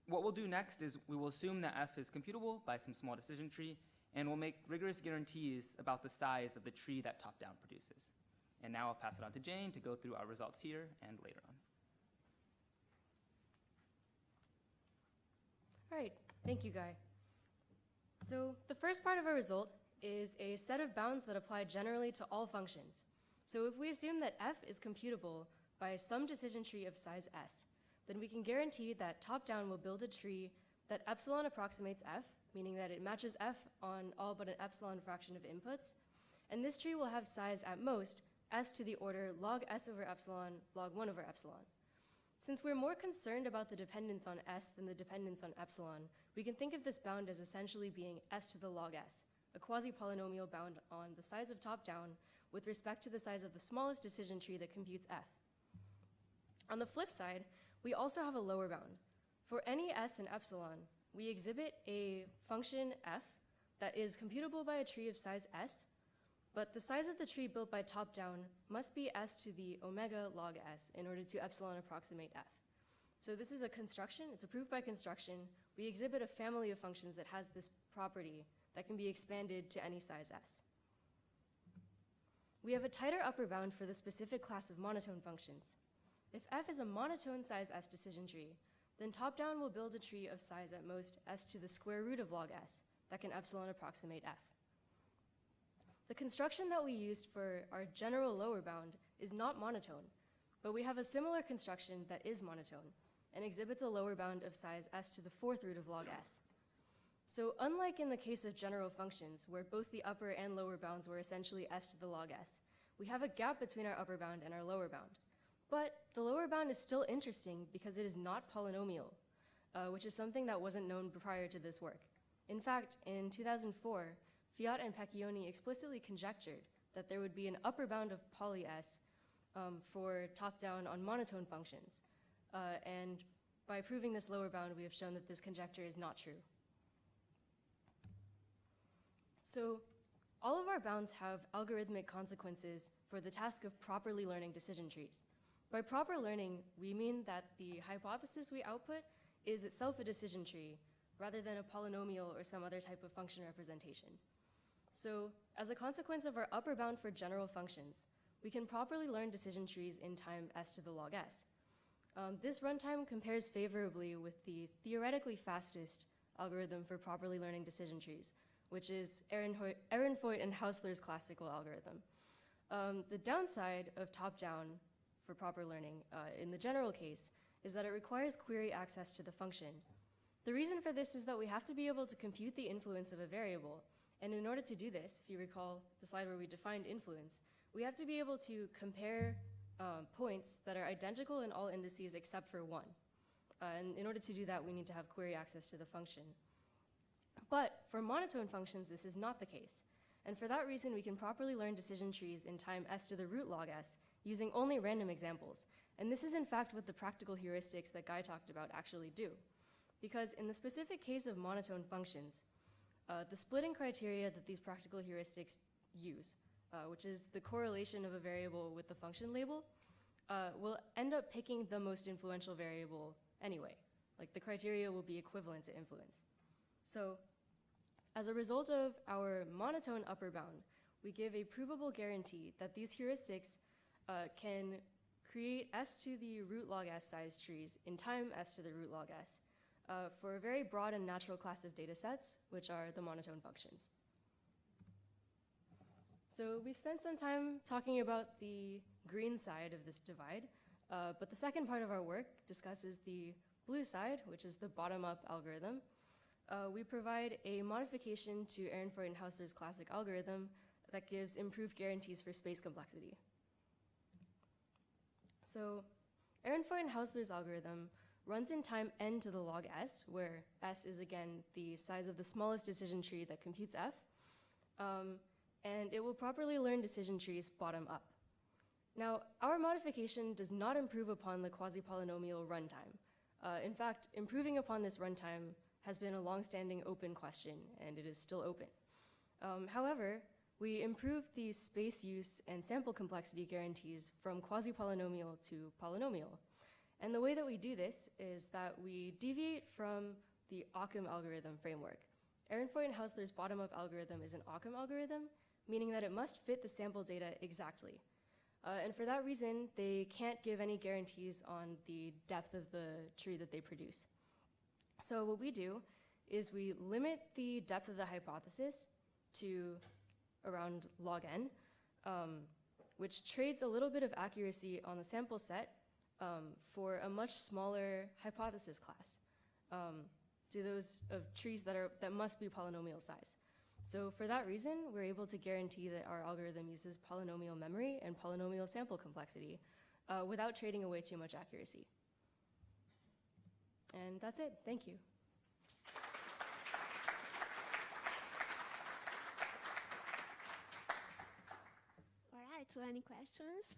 what we'll do next is we will assume that f is computable by some small decision tree, and we'll make rigorous guarantees about the size of the tree that top-down produces. And now I'll pass it on to Jane to go through our results here and later on. All right, thank you, Guy. So the first part of our result is a set of bounds that apply generally to all functions. So if we assume that f is computable by some decision tree of size s, then we can guarantee that top-down will build a tree that epsilon approximates f, meaning that it matches f on all but an epsilon fraction of inputs, and this tree will have size at most s to the order log s over epsilon log 1 over epsilon. Since we're more concerned about the dependence on s than the dependence on epsilon, we can think of this bound as essentially being s to the log s, a quasi-polynomial bound on the size of top-down with respect to the size of the smallest decision tree that computes f. On the flip side, we also have a lower bound. For any s and epsilon, we exhibit a function f that is computable by a tree of size s, but the size of the tree built by top-down must be s to the omega log s in order to epsilon approximate f. So this is a construction, it's a proof by construction. We exhibit a family of functions that has this property that can be expanded to any size s. We have a tighter upper bound for the specific class of monotone functions. If f is a monotone size s decision tree, then top-down will build a tree of size at most s to the square root of log s that can epsilon approximate f. The construction that we used for our general lower bound is not monotone, but we have a similar construction that is monotone and exhibits a lower bound of size s to the fourth root of log s. So unlike in the case of general functions, where both the upper and lower bounds were essentially s to the log s, we have a gap between our upper bound and our lower bound. But the lower bound is still interesting because it is not polynomial, which is something that wasn't known prior to this work. In fact, in 2004, Fiat and Pecchioni explicitly conjectured that there would be an upper bound of poly s for top-down on monotone functions. And by proving this lower bound, we have shown that this conjecture is not true. So all of our bounds have algorithmic consequences for the task of properly learning decision trees. By proper learning, we mean that the hypothesis we output is itself a decision tree, rather than a polynomial or some other type of function representation. So as a consequence of our upper bound for general functions, we can properly learn decision trees in time s to the log s. This runtime compares favorably with the theoretically fastest algorithm for properly learning decision trees, which is Ehrenfreund and Hausler's classical algorithm. The downside of top-down for proper learning in the general case is that it requires query access to the function. The reason for this is that we have to be able to compute the influence of a variable, and in order to do this, if you recall the slide where we defined influence, we have to be able to compare points that are identical in all indices except for one. And in order to do that, we need to have query access to the function. But for monotone functions, this is not the case. And for that reason, we can properly learn decision trees in time s to the root log s using only random examples. And this is in fact what the practical heuristics that Guy talked about actually do. Because in the specific case of monotone functions, the splitting criteria that these practical heuristics use, which is the correlation of a variable with the function label, will end up picking the most influential variable anyway. Like the criteria will be equivalent to influence. So as a result of our monotone upper bound, we give a provable guarantee that these heuristics can create s to the root log s size trees in time s to the root log s for a very broad and natural class of data sets, which are the monotone functions. So we've spent some time talking about the green side of this divide, but the second part of our work discusses the blue side, which is the bottom-up algorithm. We provide a modification to Ehrenfreund and Hausler's classic algorithm that gives improved guarantees for space complexity. So Ehrenfreund and Hausler's algorithm runs in time n to the log s, where s is again the size of the smallest decision tree that computes f, and it will properly learn decision trees bottom up. Now, our modification does not improve upon the quasi-polynomial runtime. In fact, improving upon this runtime has been a long-standing open question, and it is still open. However, we improved the space use and sample complexity guarantees from quasi-polynomial to polynomial. And the way that we do this is that we deviate from the Occam algorithm framework. Ehrenfreund and Hausler's bottom-up algorithm is an Occam algorithm, meaning that it must fit the sample data exactly. And for that reason, they can't give any guarantees on the depth of the tree that they produce. So what we do is we limit the depth of the hypothesis to around log n, which trades a little bit of accuracy on the sample set for a much smaller hypothesis class, to those of trees that must be polynomial size. So for that reason, we're able to guarantee that our algorithm uses polynomial memory and polynomial sample complexity without trading away too much accuracy. And that's it. Thank you. All right, so any questions?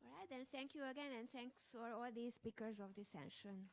All right, then thank you again, and thanks for all the speakers of this session.